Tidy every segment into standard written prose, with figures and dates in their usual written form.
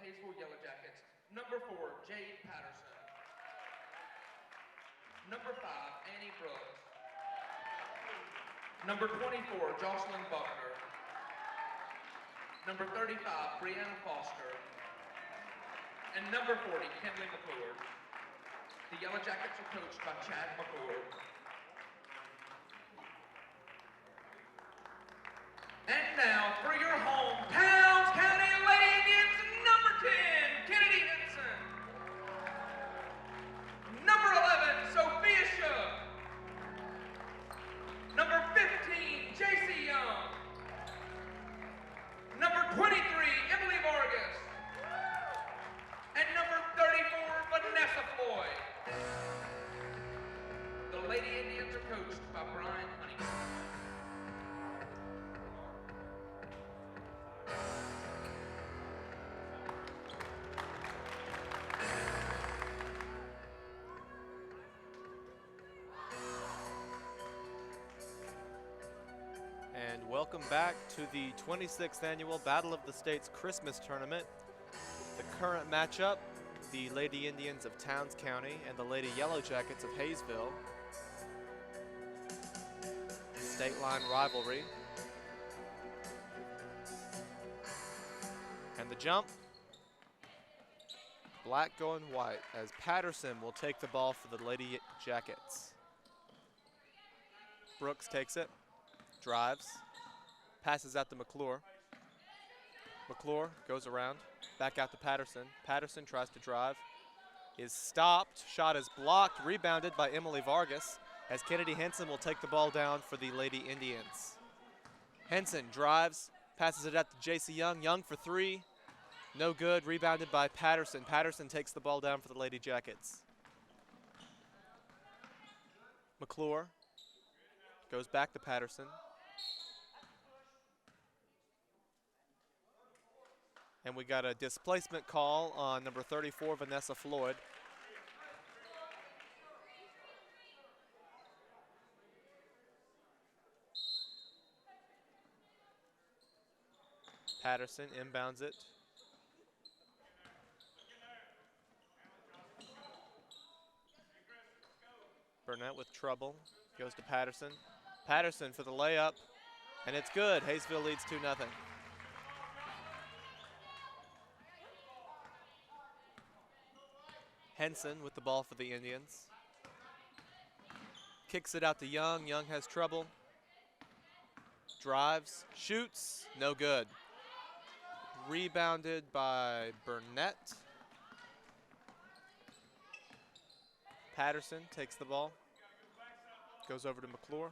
Hayesville Yellow Jackets, number 4, Jade Patterson. Number 5, Annie Brooks. Number 24, Jocelyn Buckner. Number 35, Brianna Foster. And number 40, Kendley McClure. The Yellow Jackets are coached by Chad McClure. And now for your home, Towns County Lady Indians, number 10, Kennedy Henson. Number 11, Sophia Shook. Number 15, J.C. Young. Number 23, Emily Vargas. And number 34, Vanessa Floyd. The Lady Indians are coached by Brian Honeyman. And welcome back to the 26th annual Battle of the States Christmas Tournament. The current matchup, the Lady Indians of Towns County and the Lady Yellow Jackets of Hayesville. State line rivalry. And the jump. Black going white as Patterson will take the ball for the Lady Jackets. Brooks takes it, drives, passes out to McClure. McClure goes around, back out to Patterson. Patterson tries to drive, is stopped, shot is blocked, rebounded by Emily Vargas as Kennedy Henson will take the ball down for the Lady Indians. Henson drives, passes it out to J.C. Young. Young for 3, no good, rebounded by Patterson. Patterson takes the ball down for the Lady Jackets. McClure goes back to Patterson. And we got a displacement call on number 34, Vanessa Floyd. Patterson inbounds it. Burnett with trouble, goes to Patterson. Patterson for the layup, and it's good. Hayesville leads 2-0. Henson with the ball for the Indians. Kicks it out to Young. Young has trouble. Drives, shoots, no good. Rebounded by Burnett. Patterson takes the ball. Goes over to McClure.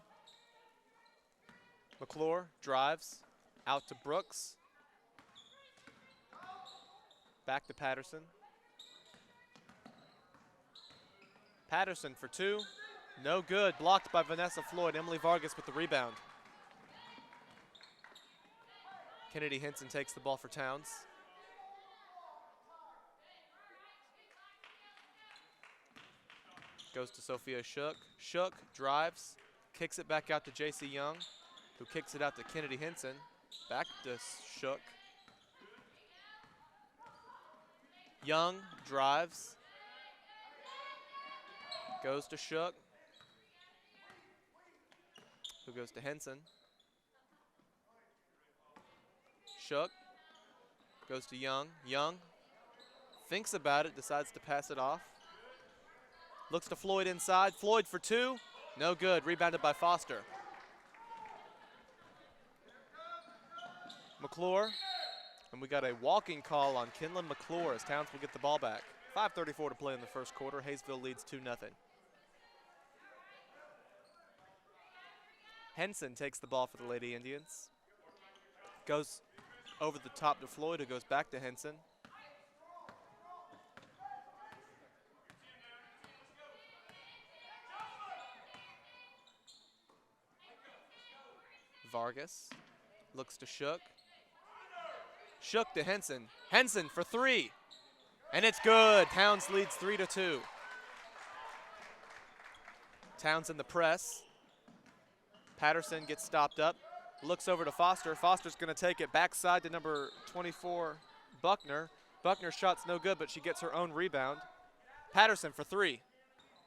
McClure drives out to Brooks. Back to Patterson. Patterson for 2, no good, blocked by Vanessa Floyd. Emily Vargas with the rebound. Kennedy Henson takes the ball for Towns. Goes to Sophia Shook. Shook drives, kicks it back out to J.C. Young, who kicks it out to Kennedy Henson. Back to Shook. Young drives. Goes to Shook, who goes to Henson. Shook goes to Young. Young thinks about it, decides to pass it off. Looks to Floyd inside. Floyd for 2, no good. Rebounded by Foster. McClure, and we got a walking call on Kinlan McClure as Towns will get the ball back. 5:34 to play in the first quarter. Hayesville leads 2-0. Henson takes the ball for the Lady Indians. Goes over the top to Floyd, who goes back to Henson. Vargas looks to Shook. Shook to Henson. Henson for 3. And it's good. Towns leads 3-2. Towns in the press. Patterson gets stopped up. Looks over to Foster. Foster's going to take it backside to number 24, Buckner. Buckner's shot's no good, but she gets her own rebound. Patterson for three.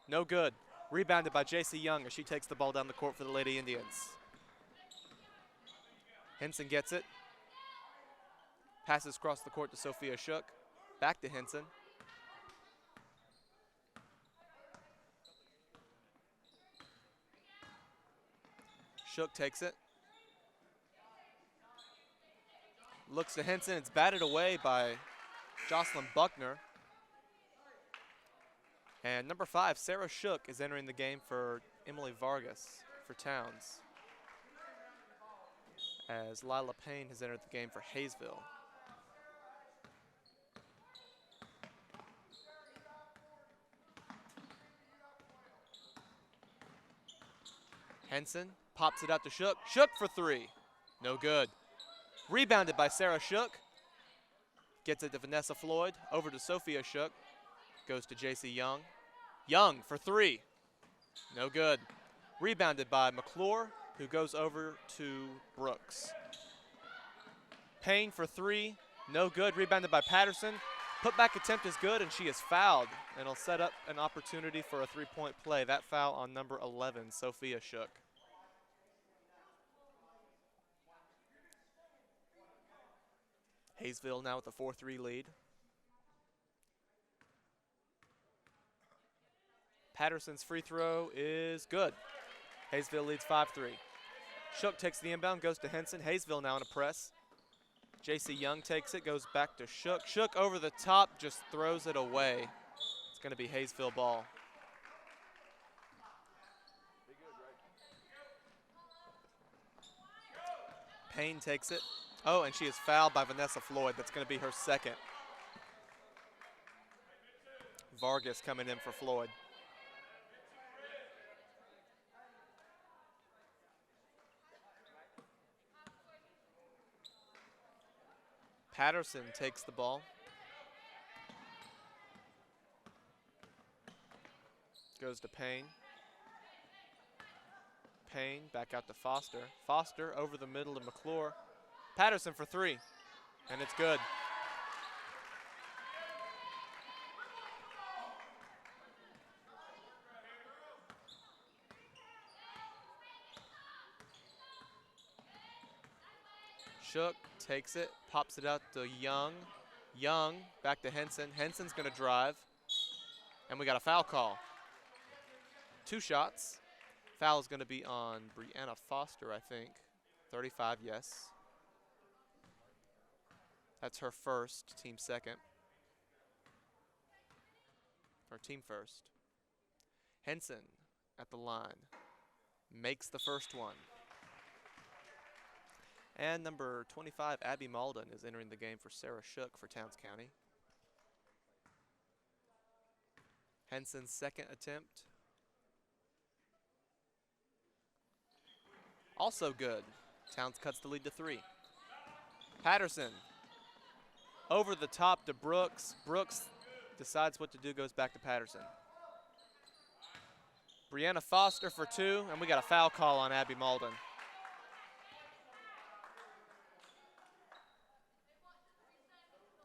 No good. Rebounded by J.C. Young as she takes the ball down the court for the Lady Indians. Henson gets it. Passes across the court to Sophia Shook. Back to Henson. Shook takes it. Looks to Henson. It's batted away by Jocelyn Buckner. And number 5, Sarah Shook, is entering the game for Emily Vargas for Towns, as Lila Payne has entered the game for Hayesville. Henson pops it out to Shook. Shook for three. No good. Rebounded by Sarah Shook. Gets it to Vanessa Floyd. Over to Sophia Shook. Goes to J.C. Young. Young for three. No good. Rebounded by McClure, who goes over to Brooks. Payne for three. No good. Rebounded by Patterson. Putback attempt is good, and she is fouled. And it'll set up an opportunity for a three-point play. That foul on number 11, Sophia Shook. Hayesville now with a 4-3 lead. Patterson's free throw is good. Hayesville leads 5-3. Shook takes the inbound, goes to Henson. Hayesville now in a press. J.C. Young takes it, goes back to Shook. Shook over the top, just throws it away. It's going to be Hayesville ball. Payne takes it. Oh, and she is fouled by Vanessa Floyd. That's going to be her second. Vargas coming in for Floyd. Patterson takes the ball. Goes to Payne. Payne back out to Foster. Foster over the middle to McClure. Patterson for three, and it's good. Shook takes it, pops it out to Young. Young back to Henson. Henson's going to drive, and we got a foul call. 2 shots. Foul is going to be on Brianna Foster, I think. 35, yes. That's her first, team second. Or team first. Henson at the line. Makes the first one. And number 25, Abby Malden, is entering the game for Sarah Shook for Towns County. Henson's second attempt. Also good. Towns cuts the lead to 3. Patterson over the top to Brooks. Brooks decides what to do, goes back to Patterson. Brianna Foster for 2, and we got a foul call on Abby Malden.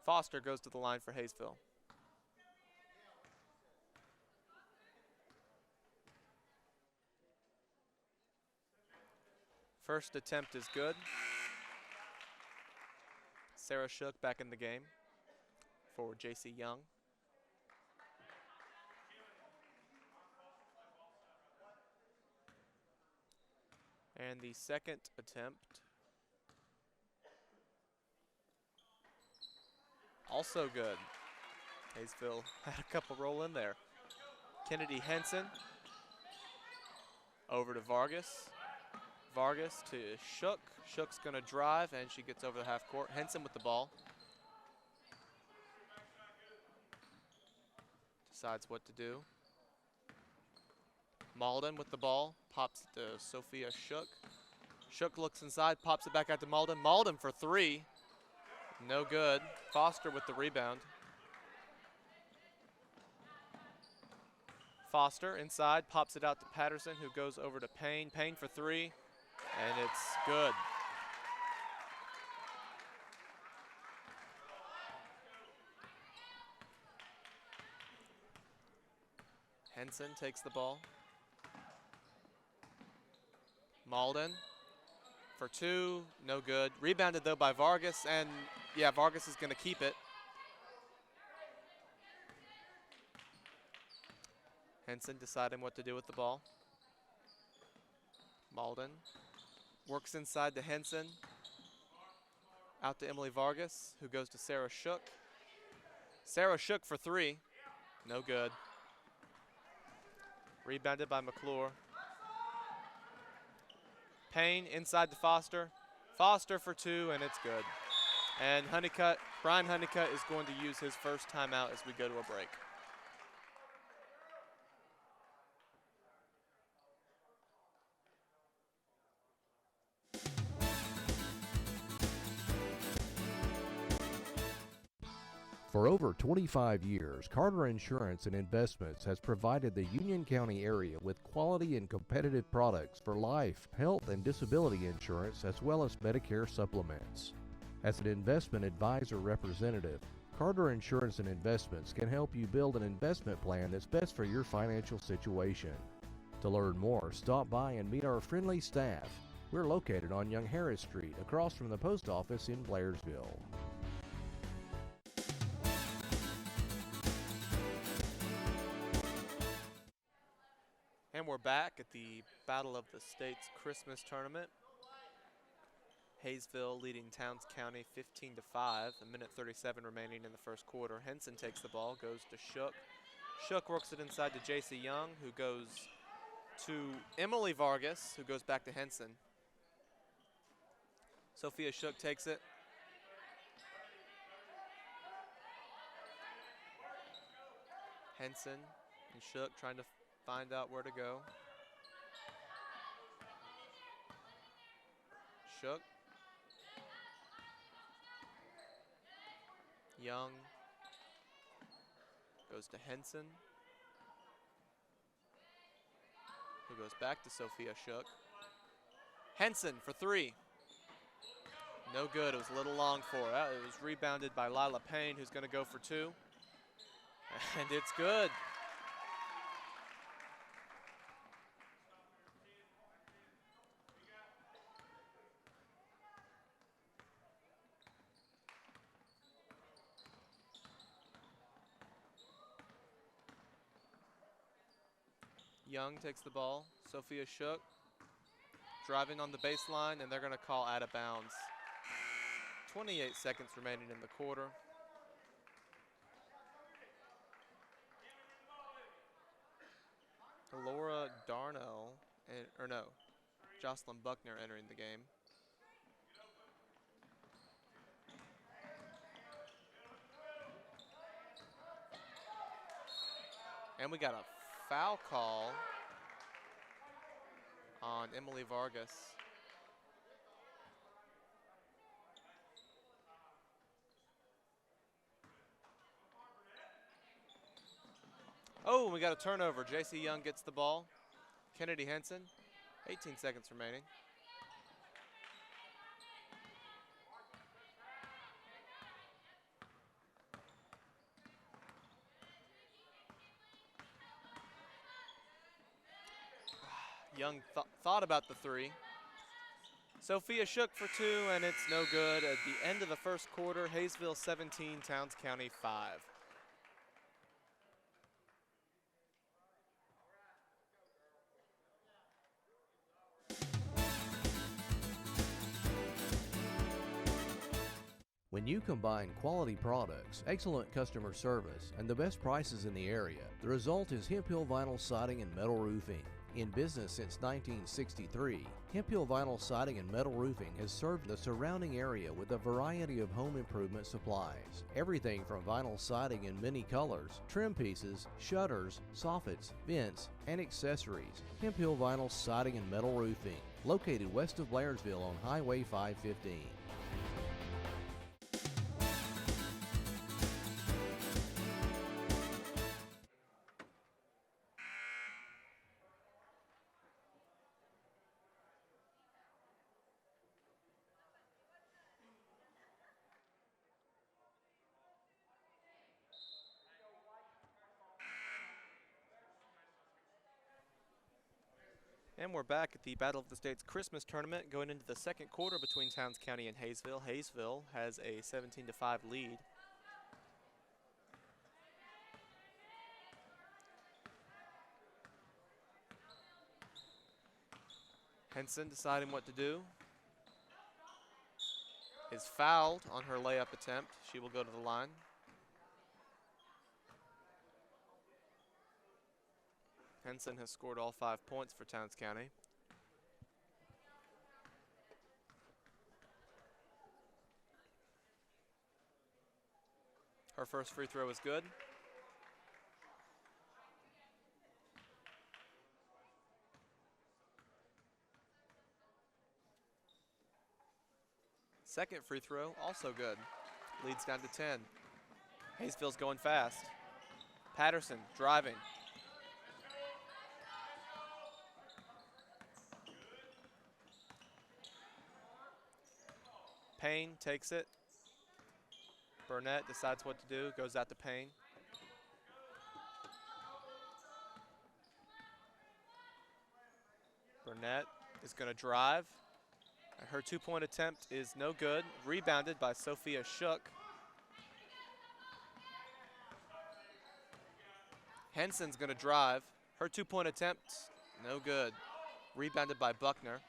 Foster goes to the line for Hayesville. First attempt is good. Sarah Shook back in the game for J.C. Young. And the second attempt, also good. Hayesville had a couple roll in there. Kennedy Henson over to Vargas. Vargas to Shook. Shook's going to drive, and she gets over the half court. Henson with the ball. Decides what to do. Malden with the ball. Pops it to Sophia Shook. Shook looks inside, pops it back out to Malden. Malden for 3. No good. Foster with the rebound. Foster inside, pops it out to Patterson, who goes over to Payne. Payne for 3, and it's good. Henson takes the ball. Malden for two, no good. Rebounded though by Vargas, and yeah, Vargas is gonna keep it. Henson deciding what to do with the ball. Malden works inside to Henson. Out to Emily Vargas, who goes to Sarah Shook. Sarah Shook for three, no good. Rebounded by McClure. Payne inside to Foster. Foster for two, and it's good. And Brian Honeycutt is going to use his first timeout as we go to a break. For over 25 years, Carter Insurance and Investments has provided the Union County area with quality and competitive products for life, health, and disability insurance, as well as Medicare supplements. As an investment advisor representative, Carter Insurance and Investments can help you build an investment plan that's best for your financial situation. To learn more, stop by and meet our friendly staff. We're located on Young Harris Street, across from the post office in Blairsville. And we're back at the Battle of the States Christmas Tournament. Hayesville leading Towns County 15-5, a minute 37 remaining in the first quarter. Henson takes the ball, goes to Shook. Shook works it inside to J.C. Young, who goes to Emily Vargas, who goes back to Henson. Sophia Shook takes it. Henson and Shook trying to find out where to go. Shook. Young goes to Henson, who goes back to Sophia Shook. Henson for three. No good. It was a little long for her. It was rebounded by Lila Payne, who's going to go for two. And it's good. Young takes the ball. Sophia Shook driving on the baseline, and they're going to call out of bounds. 28 seconds remaining in the quarter. Laura Darnell, Jocelyn Buckner entering the game. And we got a foul call on Emily Vargas. Oh, we got a turnover. J.C. Young gets the ball. Kennedy Henson, 18 seconds remaining. Young thought about the three. Sophia Shook for two, and it's no good. At the end of the first quarter, Hayesville 17, Towns County 5. When you combine quality products, excellent customer service, and the best prices in the area, the result is Hemphill Vinyl Siding and Metal Roofing. In business since 1963, Hemphill Vinyl Siding and Metal Roofing has served the surrounding area with a variety of home improvement supplies. Everything from vinyl siding in many colors, trim pieces, shutters, soffits, vents, and accessories. Hemphill Vinyl Siding and Metal Roofing, located west of Blairsville on Highway 515. And we're back at the Battle of the States Christmas Tournament going into the second quarter between Towns County and Hayesville. Hayesville has a 17-5 lead. Henson deciding what to do. Is fouled on her layup attempt. She will go to the line. Henson has scored all 5 points for Towns County. Her first free throw is good. Second free throw, also good. Leads down to 10. Hayesville's going fast. Patterson driving. Payne takes it. Burnett decides what to do, goes out to Payne. Burnett is going to drive. Her two-point attempt is no good. Rebounded by Sophia Shook. Henson's going to drive. Her two-point attempt, no good. Rebounded by Buckner.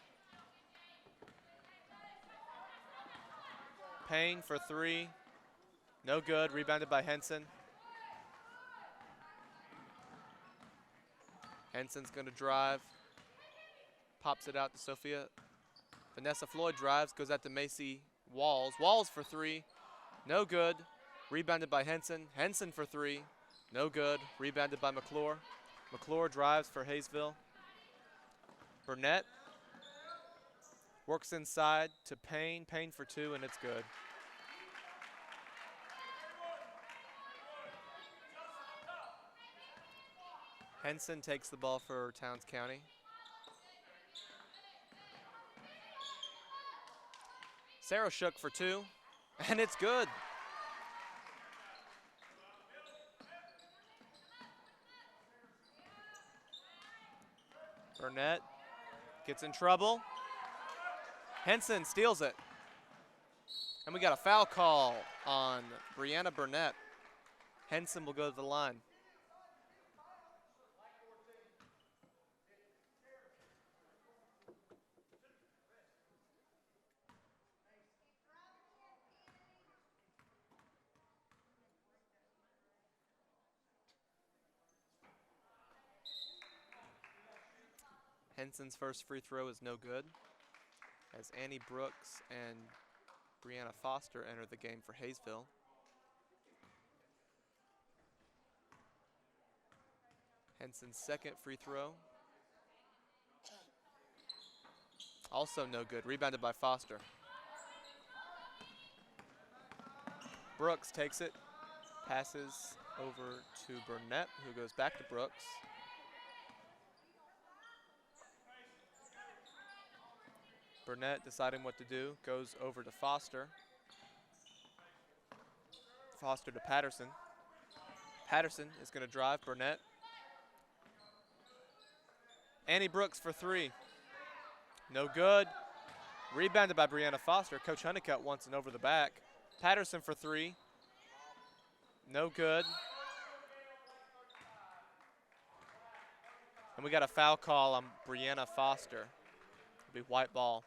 Payne for three. No good. Rebounded by Henson. Henson's going to drive. Pops it out to Sophia. Vanessa Floyd drives, goes out to Macy Walls. Walls for three. No good. Rebounded by Henson. Henson for three. No good. Rebounded by McClure. McClure drives for Hayesville. Burnett works inside to Payne. Payne for two, and it's good. Henson takes the ball for Towns County. Sarah Shook for two, and it's good. Burnett gets in trouble. Henson steals it. And we got a foul call on Brianna Burnett. Henson will go to the line. Henson's first free throw is no good, as Annie Brooks and Brianna Foster enter the game for Hayesville. Henson's second free throw, also no good. Rebounded by Foster. Brooks takes it, passes over to Burnett, who goes back to Brooks. Burnett deciding what to do, goes over to Foster. Foster to Patterson. Patterson is going to drive. Burnett. Annie Brooks for three. No good. Rebounded by Brianna Foster. Coach Honeycutt wants an over the back. Patterson for three. No good. And we got a foul call on Brianna Foster. It'll be white ball.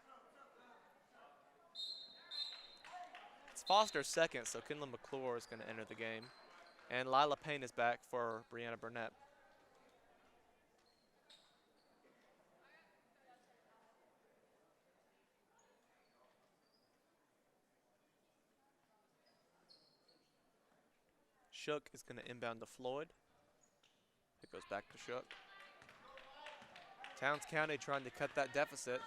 Foster's second, so Kinlan McClure is going to enter the game. And Lila Payne is back for Brianna Burnett. Shook is going to inbound to Floyd. It goes back to Shook. Towns County trying to cut that deficit.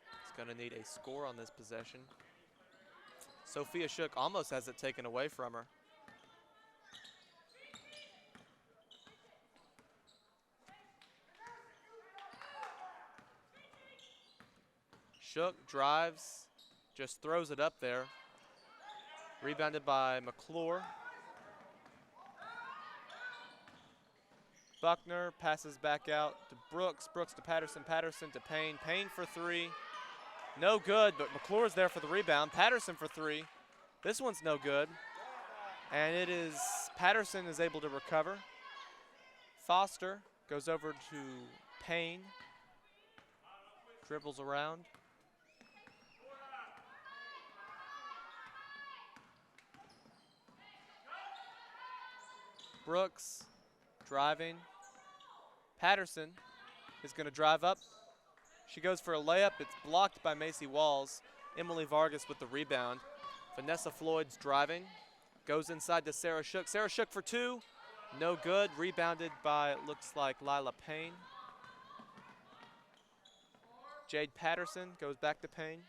It's going to need a score on this possession. Sophia Shook almost has it taken away from her. Shook drives, just throws it up there. Rebounded by McClure. Buckner passes back out to Brooks. Brooks to Patterson. Patterson to Payne. Payne for three. No good, but McClure's there for the rebound. Patterson for three. This one's no good. And it is Patterson is able to recover. Foster goes over to Payne. Dribbles around. Brooks driving. Patterson is going to drive up. She goes for a layup. It's blocked by Macy Walls. Emily Vargas with the rebound. Vanessa Floyd's driving. Goes inside to Sarah Shook. Sarah Shook for two. No good. Rebounded by, looks like, Lila Payne. Jade Patterson goes back to Payne.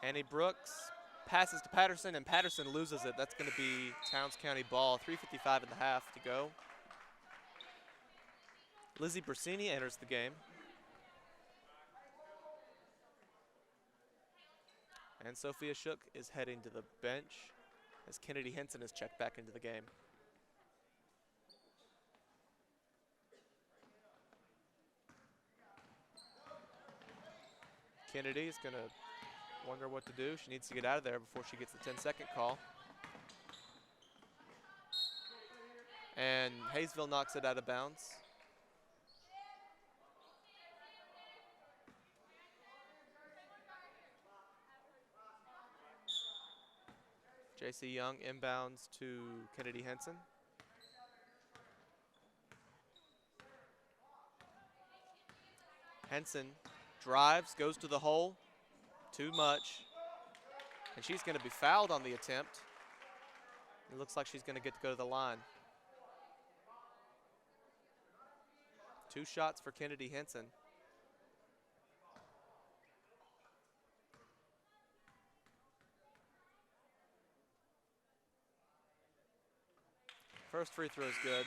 Annie Brooks passes to Patterson, and Patterson loses it. That's going to be Towns County ball. 3:55 in the half to go. Lizzie Bersini enters the game. And Sophia Shook is heading to the bench as Kennedy Henson is checked back into the game. Kennedy is going to wonder what to do. She needs to get out of there before she gets the 10-second call. And Hayesville knocks it out of bounds. J.C. Young inbounds to Kennedy Henson. Henson drives, goes to the hole. Too much. And she's going to be fouled on the attempt. It looks like she's going to get to go to the line. 2 shots for Kennedy Henson. First free throw is good.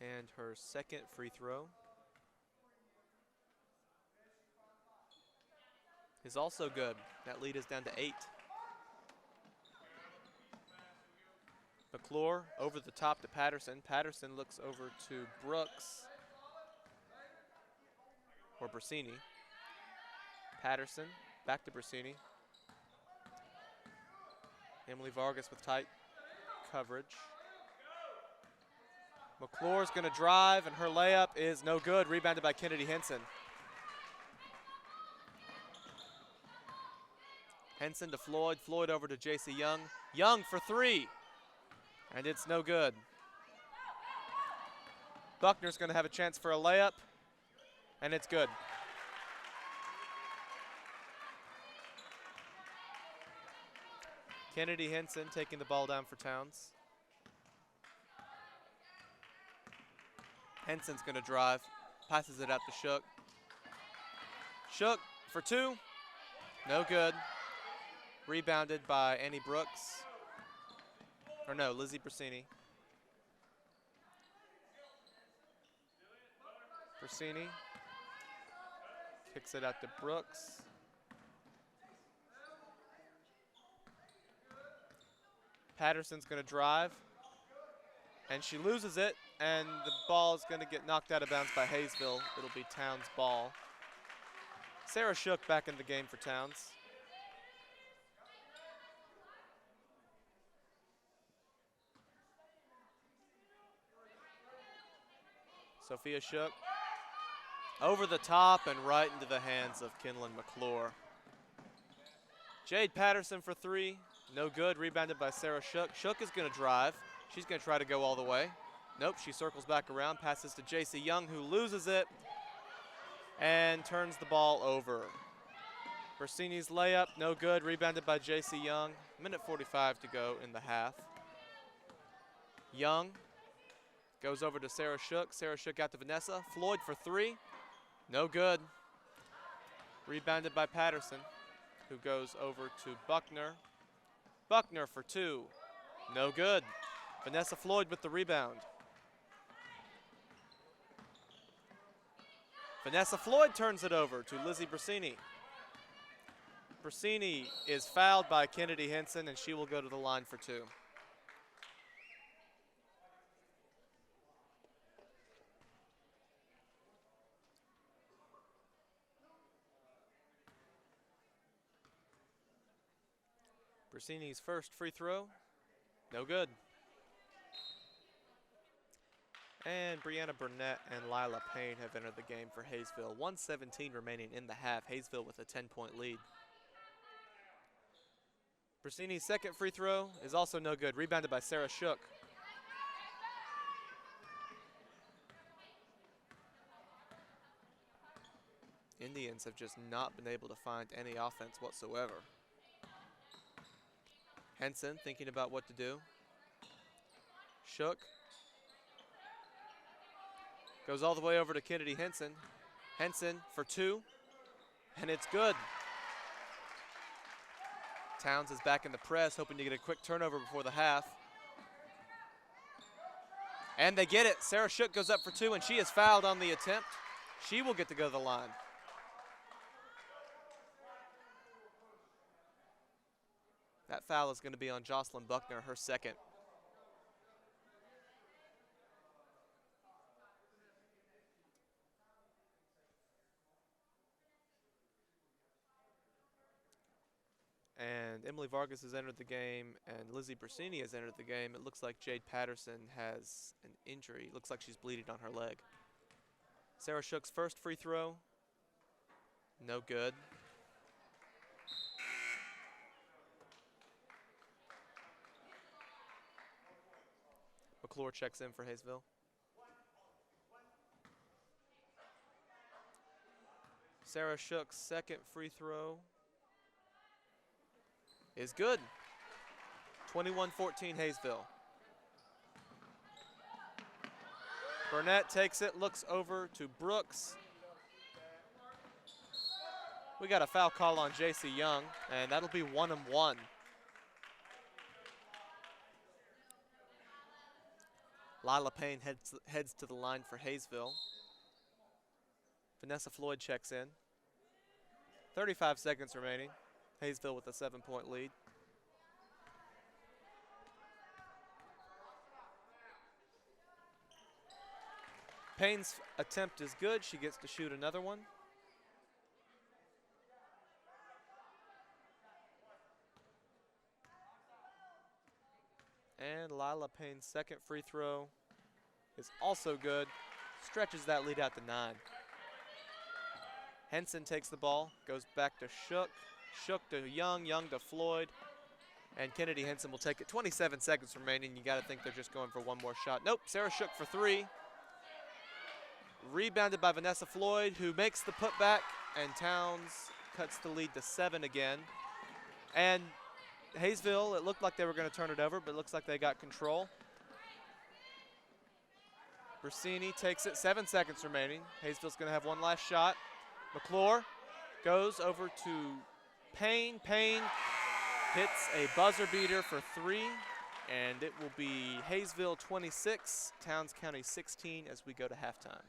And her second free throw is also good. That lead is down to 8. McClure over the top to Patterson. Patterson looks over to Brooks or Bersini. Patterson back to Bersini. Emily Vargas with tight coverage. McClure's going to drive, and her layup is no good. Rebounded by Kennedy Henson. Henson to Floyd. Floyd over to J.C. Young. Young for 3. And it's no good. Buckner's going to have a chance for a layup, and it's good. Kennedy Henson taking the ball down for Towns. Henson's going to drive, passes it out to Shook. Shook for 2, no good. Rebounded by Annie Brooks. Or no, Lizzie Bersini. Bersini kicks it out to Brooks. Patterson's going to drive, and she loses it, and the ball is going to get knocked out of bounds by Hayesville. It'll be Towns' ball. Sarah Shook back in the game for Towns. Sophia Shook over the top and right into the hands of Kinlan McClure. Jade Patterson for 3, no good. Rebounded by Sarah Shook. Shook is going to drive. She's going to try to go all the way. Nope, she circles back around, passes to J.C. Young, who loses it and turns the ball over. Bersini's layup, no good. Rebounded by J.C. Young. 1:45 to go in the half. Young goes over to Sarah Shook. Sarah Shook out to Vanessa. Floyd for 3. No good. Rebounded by Patterson, who goes over to Buckner. Buckner for 2. No good. Vanessa Floyd with the rebound. Vanessa Floyd turns it over to Lizzie Brasini. Brasini is fouled by Kennedy Henson, and she will go to the line for 2. Brasini's first free throw, no good. And Brianna Burnett and Lila Payne have entered the game for Hayesville. 1:17 remaining in the half. Hayesville with a 10-point lead. Brasini's second free throw is also no good. Rebounded by Sarah Shook. Indians have just not been able to find any offense whatsoever. Henson thinking about what to do. Shook. Goes all the way over to Kennedy Henson. Henson for 2, and it's good. Towns is back in the press, hoping to get a quick turnover before the half. And they get it. Sarah Shook goes up for 2, and she is fouled on the attempt. She will get to go to the line. That foul is going to be on Jocelyn Buckner, her second. And Emily Vargas has entered the game, and Lizzie Brasini has entered the game. It looks like Jade Patterson has an injury. Looks like she's bleeding on her leg. Sarah Shook's first free throw, no good. McClure checks in for Hayesville. Sarah Shook's second free throw is good. 21-14 Hayesville. Burnett takes it, looks over to Brooks. We got a foul call on J.C. Young, and that'll be 1-1. Lila Payne heads to the line for Hayesville. Vanessa Floyd checks in. 35 seconds remaining. Hayesville with a 7-point lead. Payne's attempt is good. She gets to shoot another one. And Lila Payne's second free throw is also good. Stretches that lead out to 9. Henson takes the ball, goes back to Shook. Shook to Young, Young to Floyd. And Kennedy Henson will take it. 27 seconds remaining. You got to think they're just going for one more shot. Nope, Sarah Shook for 3. Rebounded by Vanessa Floyd, who makes the putback, and Towns cuts the lead to 7 again. And Hayesville, it looked like they were going to turn it over, but it looks like they got control. Brasini takes it, 7 seconds remaining. Hayesville's going to have one last shot. McClure goes over to Payne. Payne hits a buzzer beater for 3, and it will be Hayesville 26, Towns County 16 as we go to halftime.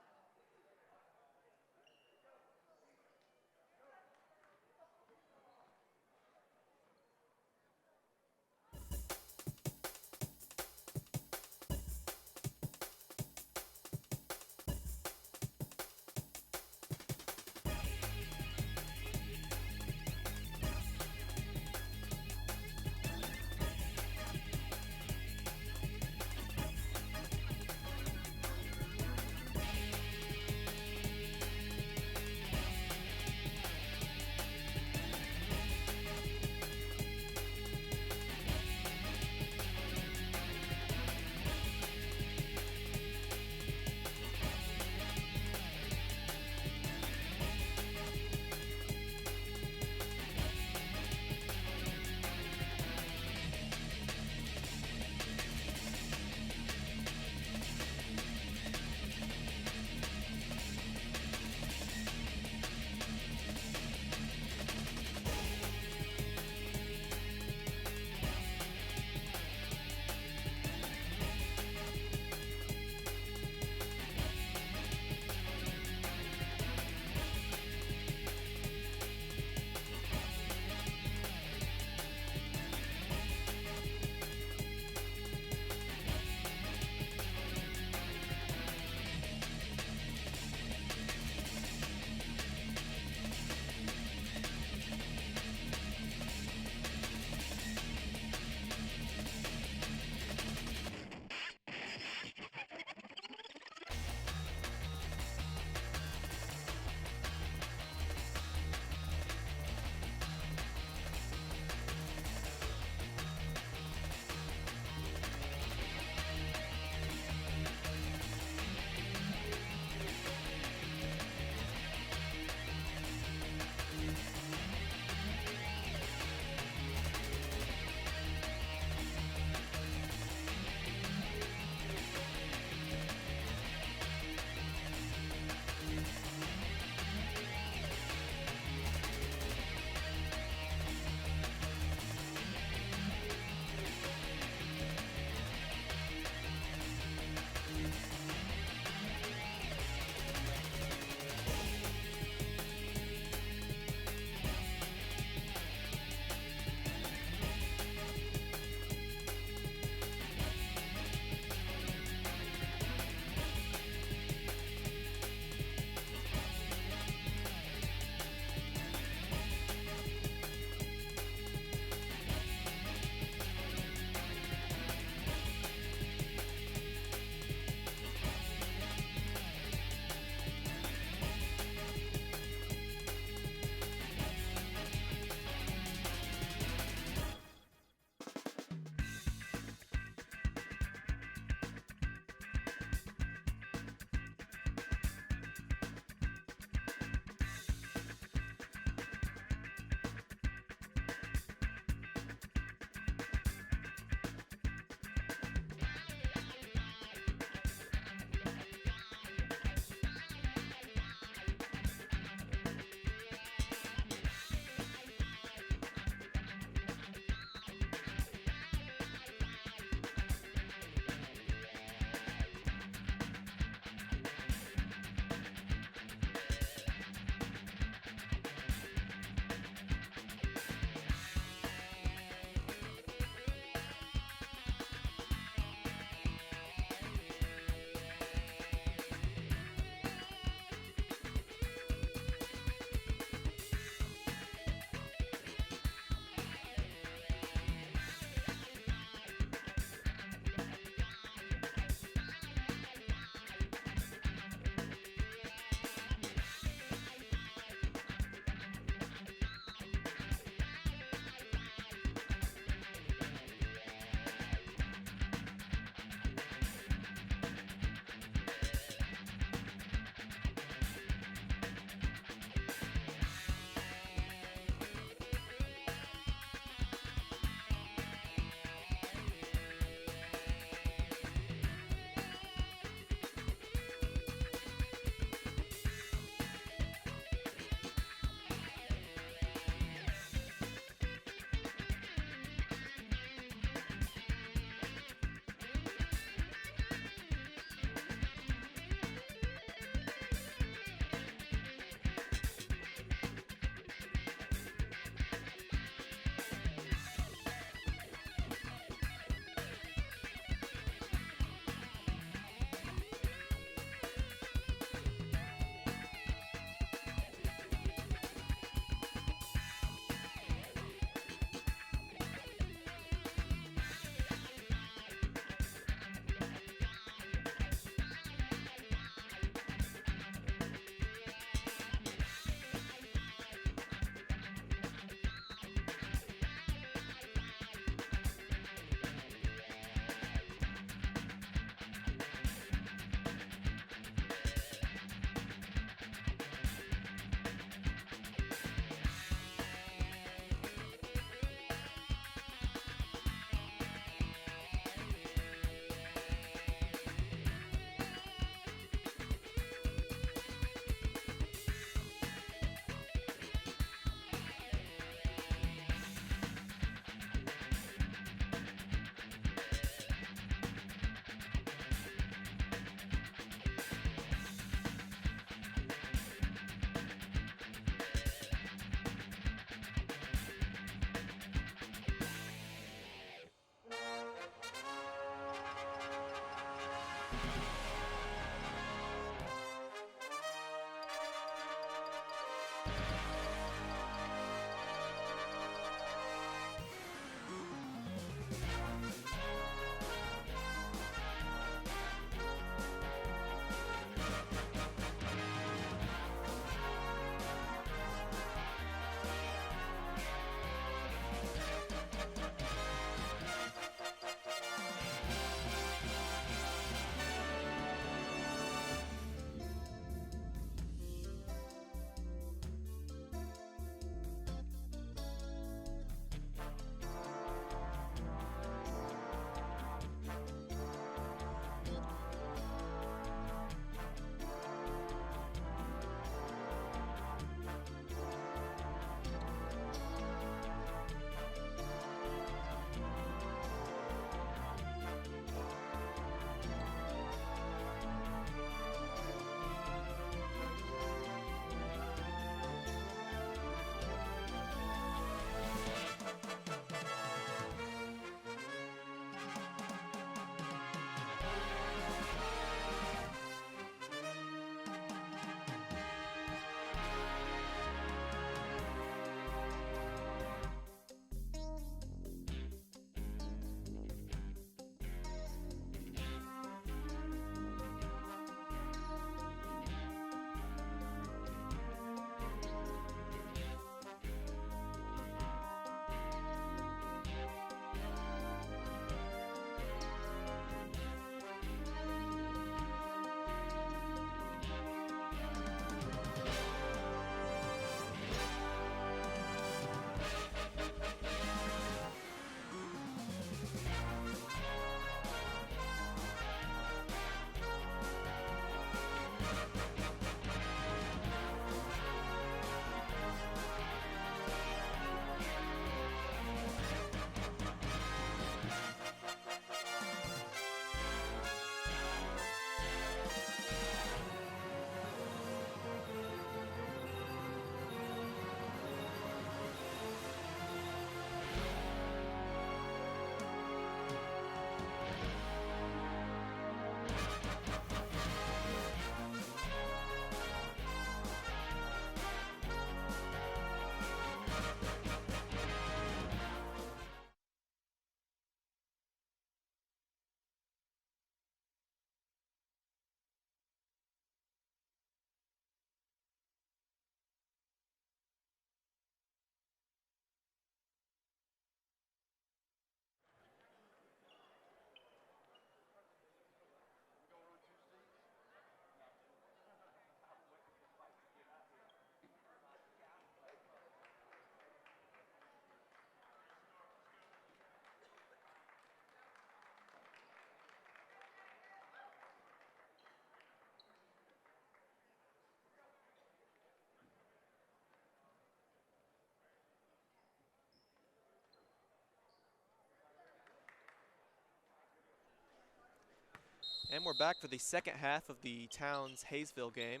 And we're back for the second half of the Towns Hayesville game.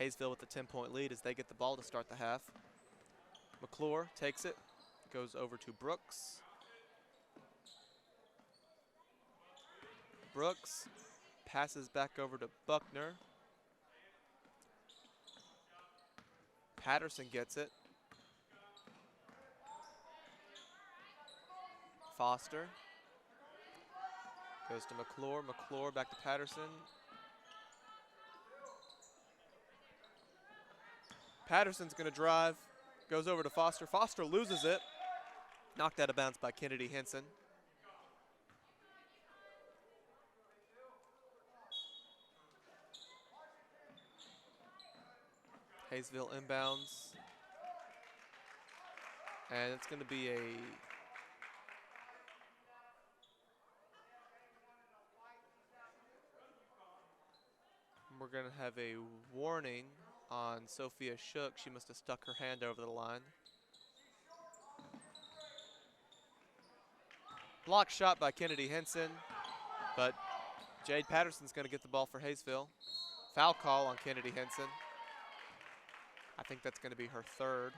Hayesville with the 10-point lead as they get the ball to start the half. McClure takes it, goes over to Brooks. Brooks passes back over to Buckner. Patterson gets it. Foster goes to McClure. McClure back to Patterson. Patterson's going to drive. Goes over to Foster. Foster loses it. Knocked out of bounds by Kennedy Henson. Hayesville inbounds. And it's going to be a we're going to have a warning on Sophia Shook. She must have stuck her hand over the line. Block shot by Kennedy Henson, but Jade Patterson's going to get the ball for Hayesville. Foul call on Kennedy Henson. I think that's going to be her third.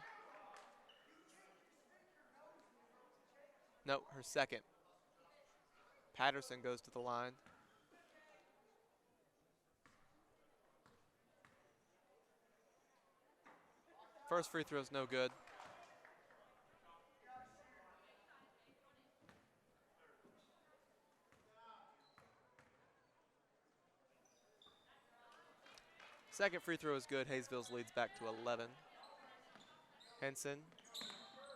No, her second. Patterson goes to the line. First free throw's no good. Second free throw is good. Hayesville's leads back to 11. Henson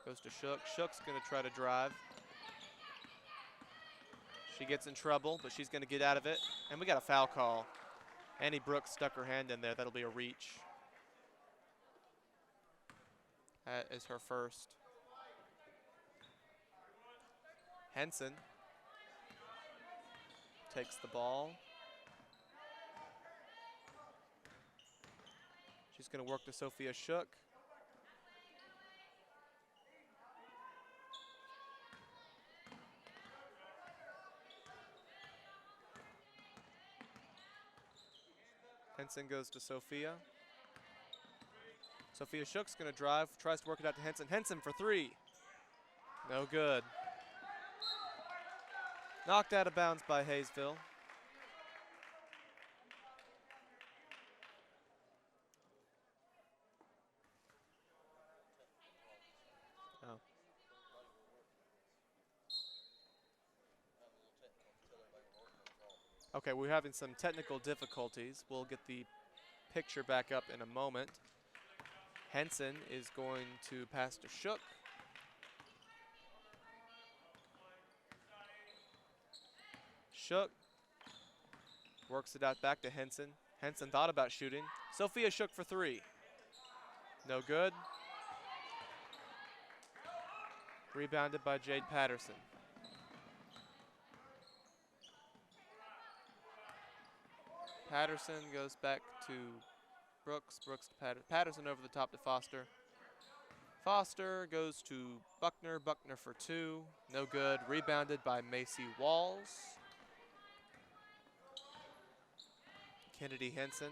goes to Shook. Shook's going to try to drive. She gets in trouble, but she's going to get out of it. And we got a foul call. Annie Brooks stuck her hand in there. That'll be a reach. That is her first. Henson takes the ball. She's going to work to Sophia Shook. Henson goes to Sophia. Sophia Shook's going to drive, tries to work it out to Henson. Henson for three. No good. Knocked out of bounds by Hayesville. Oh. Okay, we're having some technical difficulties. We'll get the picture back up in a moment. Henson is going to pass to Shook. Shook works it out back to Henson. Henson thought about shooting. Sophia Shook for three. No good. Rebounded by Jade Patterson. Patterson goes back to Brooks. Brooks to Patterson over the top to Foster. Foster goes to Buckner. Buckner for two. No good. Rebounded by Macy Walls. Kennedy Henson.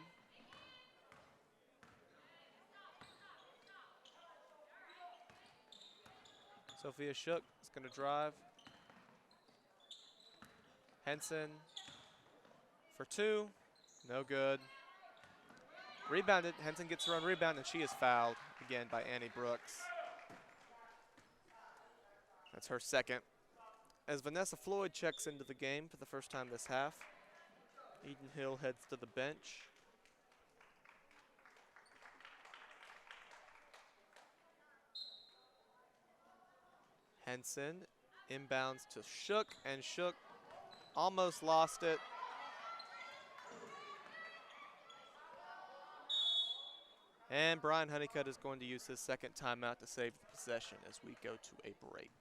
Sophia Shook is going to drive. Henson for two. No good. Rebounded. Henson gets her own rebound, and she is fouled again by Annie Brooks. That's her second. As Vanessa Floyd checks into the game for the first time this half, Eden Hill heads to the bench. Henson inbounds to Shook, and Shook almost lost it. And Brian Honeycutt is going to use his second timeout to save the possession as we go to a break.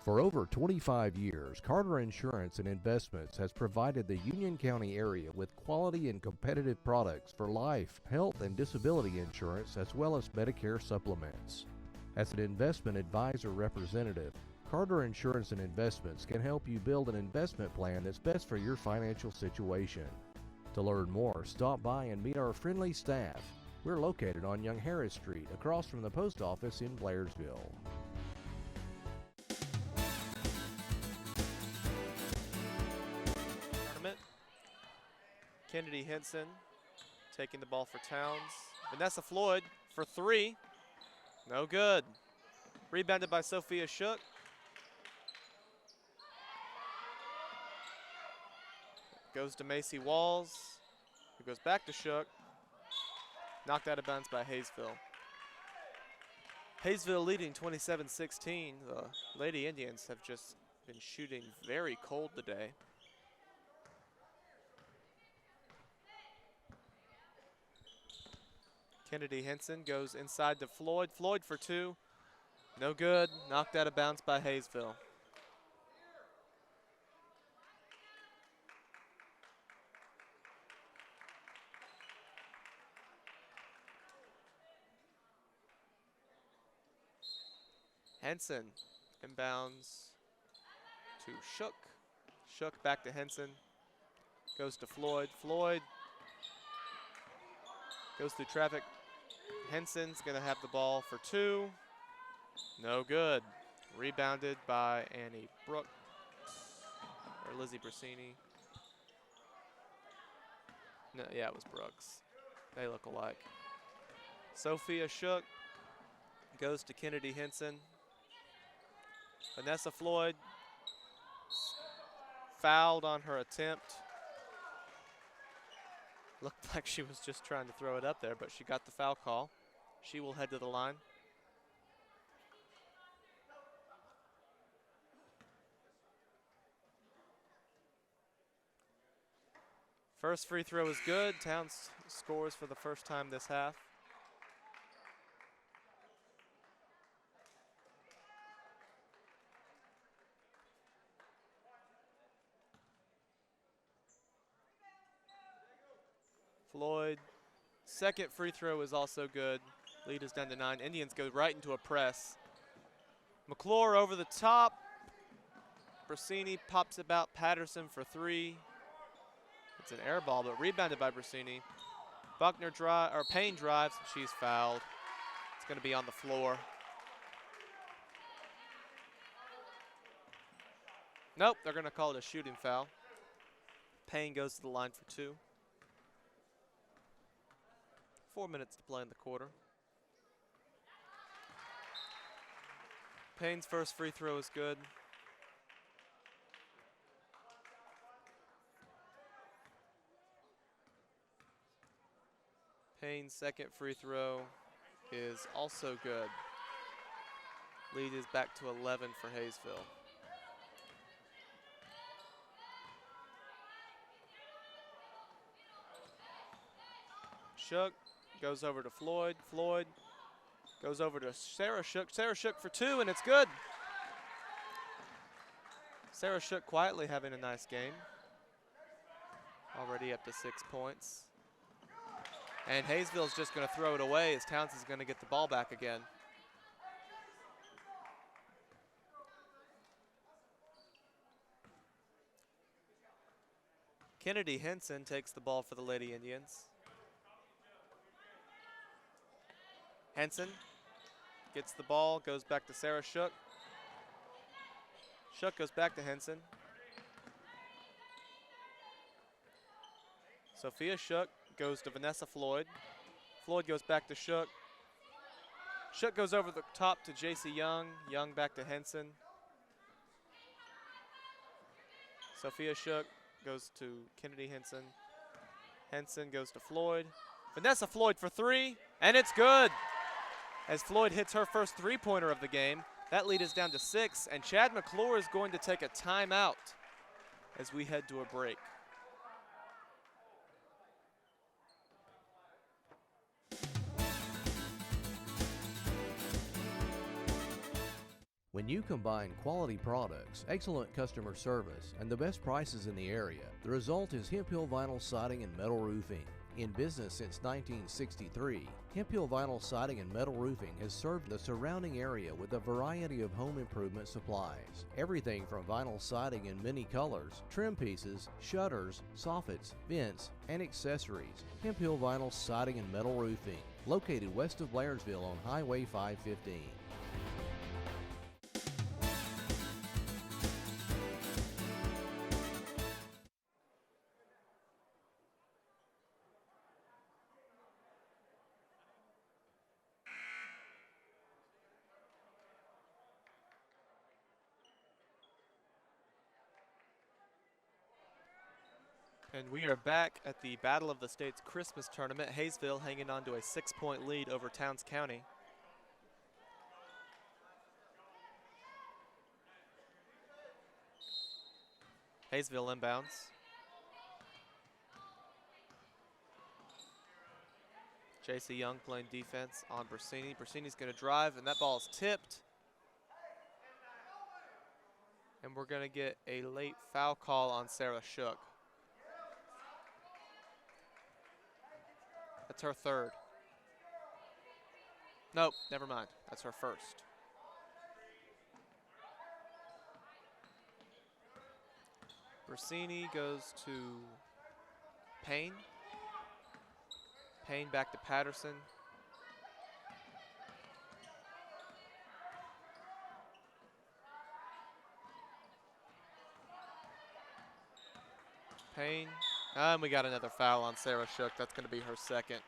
For over 25 years, Carter Insurance and Investments has provided the Union County area with quality and competitive products for life, health, and disability insurance, as well as Medicare supplements. As an investment advisor representative, Carter Insurance and Investments can help you build an investment plan that's best for your financial situation. To learn more, stop by and meet our friendly staff. We're located on Young Harris Street, across from the post office in Blairsville. Kennedy Henson taking the ball for Towns. Vanessa Floyd for three. No good. Rebounded by Sophia Shook. Goes to Macy Walls, who goes back to Shook. Knocked out of bounds by Hayesville. Hayesville leading 27-16. The Lady Indians have just been shooting very cold today. Kennedy Henson goes inside to Floyd. Floyd for two. No good. Knocked out of bounds by Hayesville. Henson inbounds to Shook. Shook back to Henson. Goes to Floyd. Floyd goes through traffic. Henson's going to have the ball for two. No good. Rebounded by Annie Brooks, or Lizzie Brasini. No, yeah, it was Brooks. They look alike. Sophia Shook goes to Kennedy Henson. Vanessa Floyd fouled on her attempt. Looked like she was just trying to throw it up there, but she got the foul call. She will head to the line. First free throw is good. Towns scores for the first time this half. Floyd, second free throw is also good. Lead is down to 9. Indians go right into a press. McClure over the top. Brasini pops about Patterson for three. It's an air ball, but rebounded by Brasini. Payne drives. She's fouled. It's going to be on the floor. Nope, they're going to call it a shooting foul. Payne goes to the line for two. 4 minutes to play in the quarter. Payne's first free throw is good. Payne's second free throw is also good. Lead is back to 11 for Hayesville. Shook goes over to Floyd. Floyd goes over to Sarah Shook. Sarah Shook for two, and it's good. Sarah Shook quietly having a nice game. Already up to 6 points. And Hayesville's just going to throw it away as Towns is going to get the ball back again. Kennedy Henson takes the ball for the Lady Indians. Henson gets the ball, goes back to Sarah Shook. Shook goes back to Henson. Sophia Shook goes to Vanessa Floyd. Floyd goes back to Shook. Shook goes over the top to J.C. Young. Young back to Henson. Sophia Shook goes to Kennedy Henson. Henson goes to Floyd. Vanessa Floyd for three, and it's good. As Floyd hits her first three-pointer of the game, that lead is down to 6, and Chad McClure is going to take a timeout as we head to a break. When you combine quality products, excellent customer service, and the best prices in the area, the result is Hemphill Vinyl Siding and Metal Roofing. In business since 1963, Hemphill Vinyl Siding and Metal Roofing has served the surrounding area with a variety of home improvement supplies. Everything from vinyl siding in many colors, trim pieces, shutters, soffits, vents, and accessories. Hemphill Vinyl Siding and Metal Roofing, located west of Blairsville on Highway 515. And we are back at the Battle of the States Christmas Tournament. Hayesville hanging on to a 6-point lead over Towns County. Hayesville inbounds. J.C. Young playing defense on Brasini. Brasini's going to drive, and that ball is tipped. And we're going to get a late foul call on Sarah Shook. That's her third. Nope, never mind. That's her first. Brasini goes to Payne. Payne back to Patterson. Payne. And we got another foul on Sarah Shook. That's going to be her second.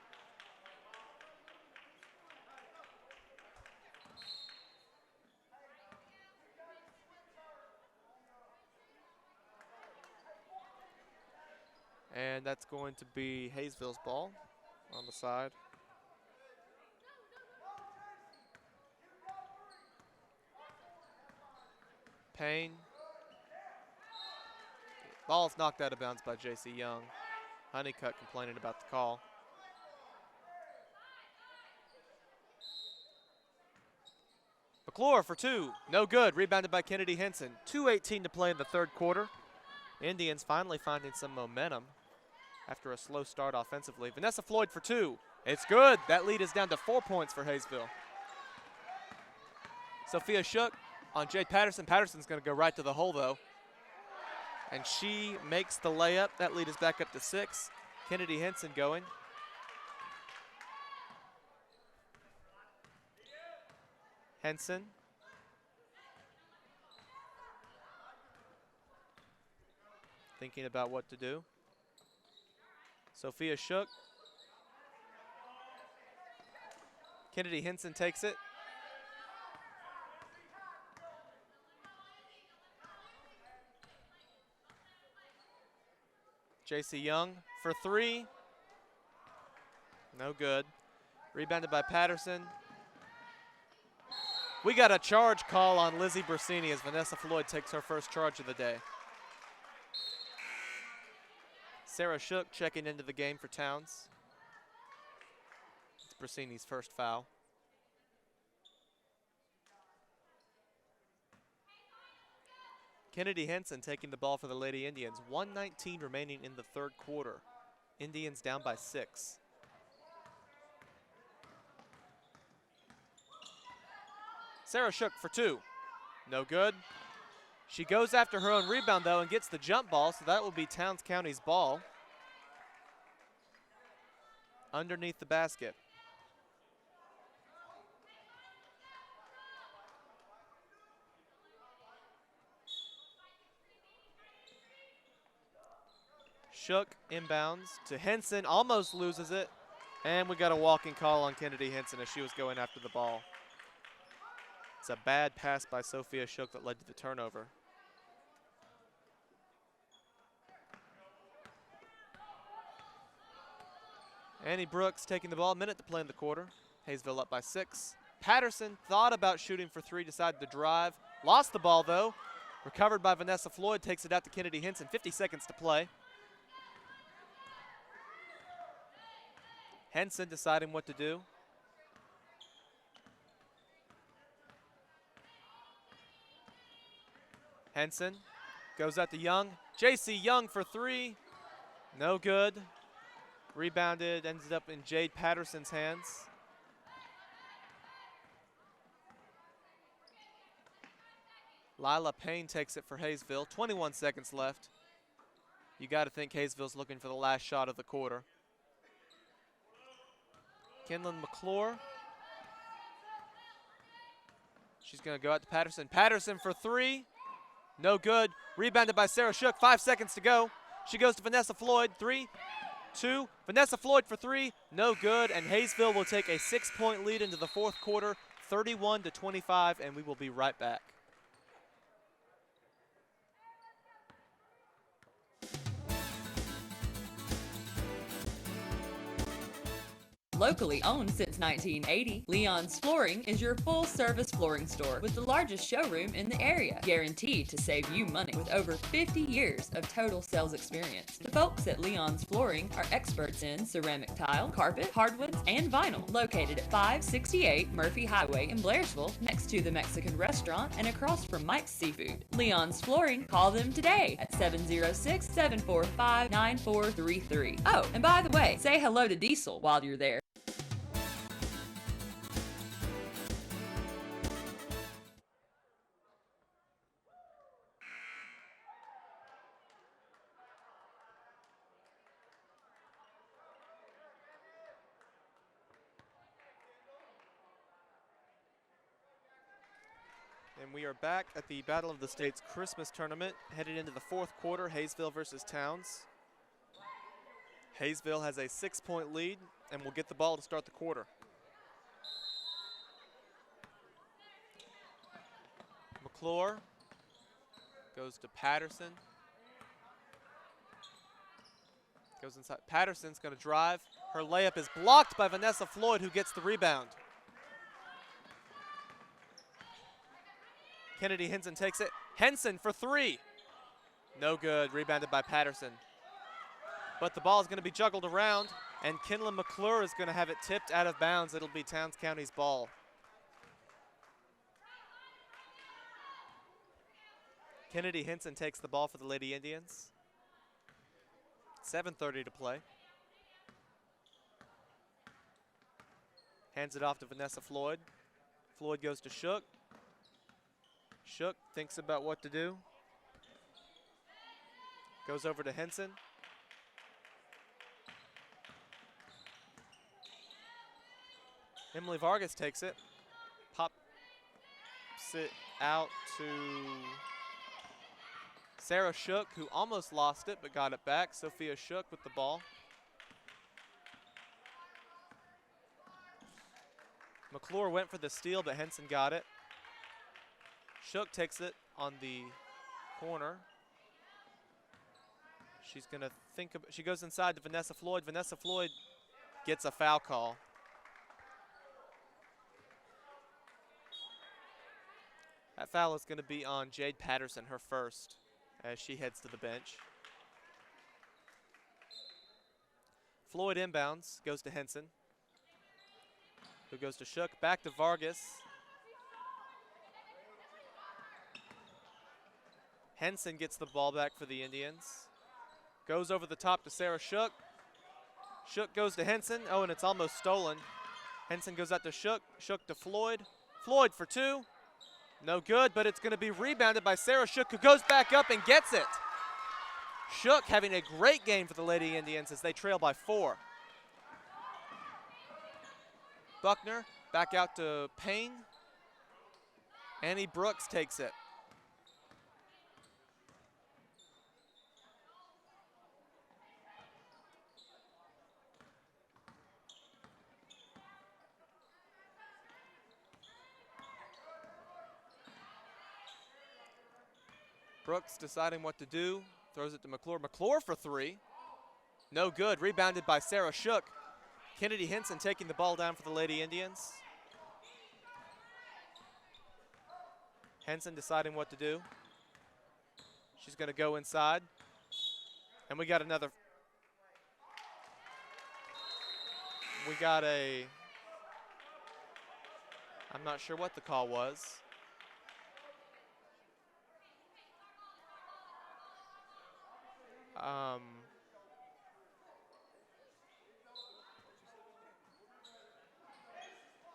And that's going to be Hayesville's ball on the side. Payne. Ball's knocked out of bounds by J.C. Young. Honeycutt complaining about the call. McClure for two. No good. Rebounded by Kennedy Henson. 2:18 to play in the third quarter. Indians finally finding some momentum after a slow start offensively. Vanessa Floyd for two. It's good. That lead is down to 4 points for Hayesville. Sophia Shook on Jade Patterson. Patterson's going to go right to the hole, though. And she makes the layup. That lead is back up to 6. Kennedy Henson going. Henson. Thinking about what to do. Sophia Shook. Kennedy Henson takes it. J.C. Young for three. No good. Rebounded by Patterson. We got a charge call on Lizzie Brasini as Vanessa Floyd takes her first charge of the day. Sarah Shook checking into the game for Towns. It's Brasini's first foul. Kennedy Henson taking the ball for the Lady Indians. 1:19 remaining in the third quarter. Indians down by 6. Sarah Shook for two. No good. She goes after her own rebound, though, and gets the jump ball, so that will be Towns County's ball. Underneath the basket. Shook inbounds to Henson, almost loses it. And we got a walking call on Kennedy Henson as she was going after the ball. It's a bad pass by Sophia Shook that led to the turnover. Annie Brooks taking the ball, a minute to play in the quarter. Hayesville up by 6. Patterson thought about shooting for 3, decided to drive. Lost the ball, though. Recovered by Vanessa Floyd, takes it out to Kennedy Henson. 50 seconds to play. Henson deciding what to do. Henson goes out to Young. J.C. Young for three. No good. Rebounded, ended up in Jade Patterson's hands. Lila Payne takes it for Hayesville. 21 seconds left. You got to think Hayesville's looking for the last shot of the quarter. Kinlan McClure. She's going to go out to Patterson. Patterson for three. No good. Rebounded by Sarah Shook. 5 seconds to go. She goes to Vanessa Floyd. 3, 2. Vanessa Floyd for three. No good. And Hayesville will take a 6-point lead into the fourth quarter, 31-25, and we will be right back. Locally owned since 1980, Leon's Flooring is your full-service flooring store with the largest showroom in the area, guaranteed to save you money with over 50 years of total sales experience. The folks at Leon's Flooring are experts in ceramic tile, carpet, hardwoods, and vinyl, located at 568 Murphy Highway in Blairsville, next to the Mexican restaurant and across from Mike's Seafood. Leon's Flooring, call them today at 706-745-9433. Oh, and by the way, say hello to Diesel while you're there. And we are back at the Battle of the States Christmas Tournament, headed into the fourth quarter, Hayesville versus Towns. Hayesville has a 6-point lead and will get the ball to start the quarter. McClure goes to Patterson. Goes inside. Patterson's going to drive. Her layup is blocked by Vanessa Floyd, who gets the rebound. Kennedy Henson takes it. Henson for three. No good. Rebounded by Patterson. But the ball is going to be juggled around, and Kinlan McClure is going to have it tipped out of bounds. It'll be Towns County's ball. Kennedy Henson takes the ball for the Lady Indians. 7:30 to play. Hands it off to Vanessa Floyd. Floyd goes to Shook. Shook thinks about what to do. Goes over to Henson. Emily Vargas takes it. Pops it out to Sarah Shook, who almost lost it but got it back. Sophia Shook with the ball. McClure went for the steal, but Henson got it. Shook takes it on the corner. She's going to think of, she goes inside to Vanessa Floyd. Vanessa Floyd gets a foul call. That foul is going to be on Jade Patterson, her first, as she heads to the bench. Floyd inbounds, goes to Henson, who goes to Shook, back to Vargas. Henson gets the ball back for the Indians. Goes over the top to Sarah Shook. Shook goes to Henson. Oh, and it's almost stolen. Henson goes out to Shook. Shook to Floyd. Floyd for two. No good, but it's going to be rebounded by Sarah Shook, who goes back up and gets it. Shook having a great game for the Lady Indians as they trail by 4. Buckner back out to Payne. Annie Brooks takes it. Brooks deciding what to do. Throws it to McClure. McClure for three. No good. Rebounded by Sarah Shook. Kennedy Henson taking the ball down for the Lady Indians. Henson deciding what to do. She's going to go inside. And we got another. We got a. I'm not sure what the call was.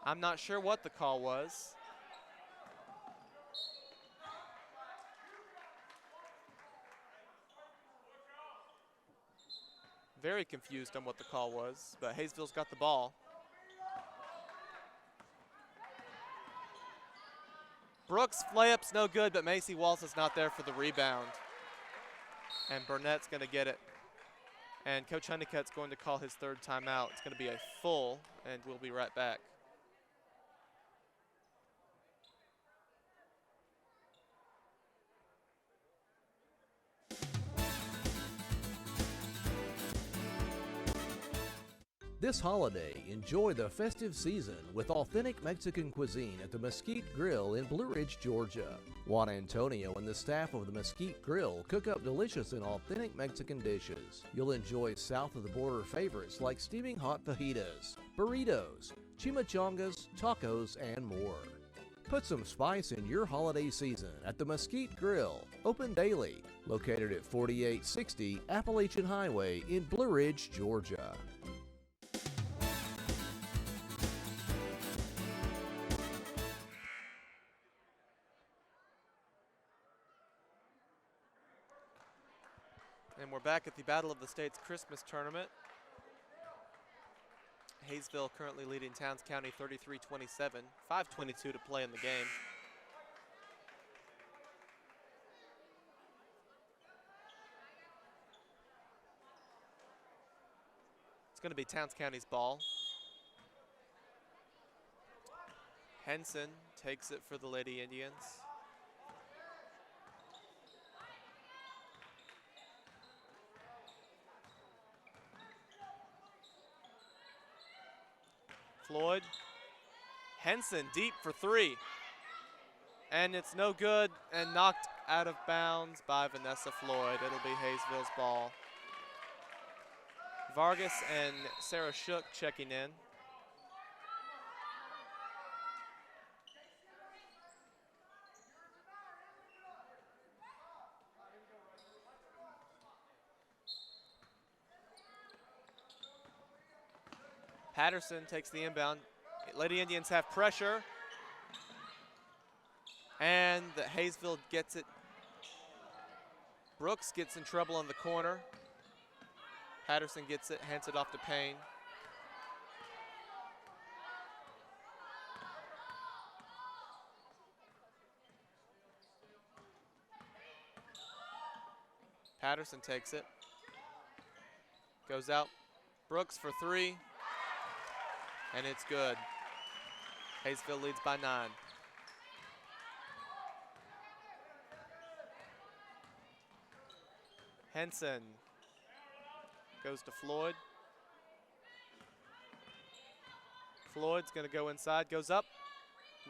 I'm not sure what the call was. Very confused on what the call was, but Hayesville's got the ball. Brooks' layup's no good, but Macy Walls is not there for the rebound. And Burnett's going to get it. And Coach Honeycutt's going to call his third timeout. It's going to be a full, and we'll be right back. This holiday, enjoy the festive season with authentic Mexican cuisine at the Mesquite Grill in Blue Ridge, Georgia. Juan Antonio and the staff of the Mesquite Grill cook up delicious and authentic Mexican dishes. You'll enjoy south of the border favorites like steaming hot fajitas, burritos, chimichangas, tacos, and more. Put some spice in your holiday season at the Mesquite Grill, open daily, located at 4860 Appalachian Highway in Blue Ridge, Georgia. And we're back at the Battle of the States Christmas Tournament. Hayesville currently leading Towns County 33-27, 5:22 to play in the game. It's going to be Towns County's ball. Henson takes it for the Lady Indians. Floyd. Henson deep for three. And it's no good and knocked out of bounds by Vanessa Floyd. It'll be Hayesville's ball. Vargas and Sarah Shook checking in. Patterson takes the inbound. Lady Indians have pressure. And Hayesville gets it. Brooks gets in trouble in the corner. Patterson gets it, hands it off to Payne. Patterson takes it. Goes out. Brooks for three. And it's good. Hayesville leads by 9. Henson goes to Floyd. Floyd's going to go inside, goes up.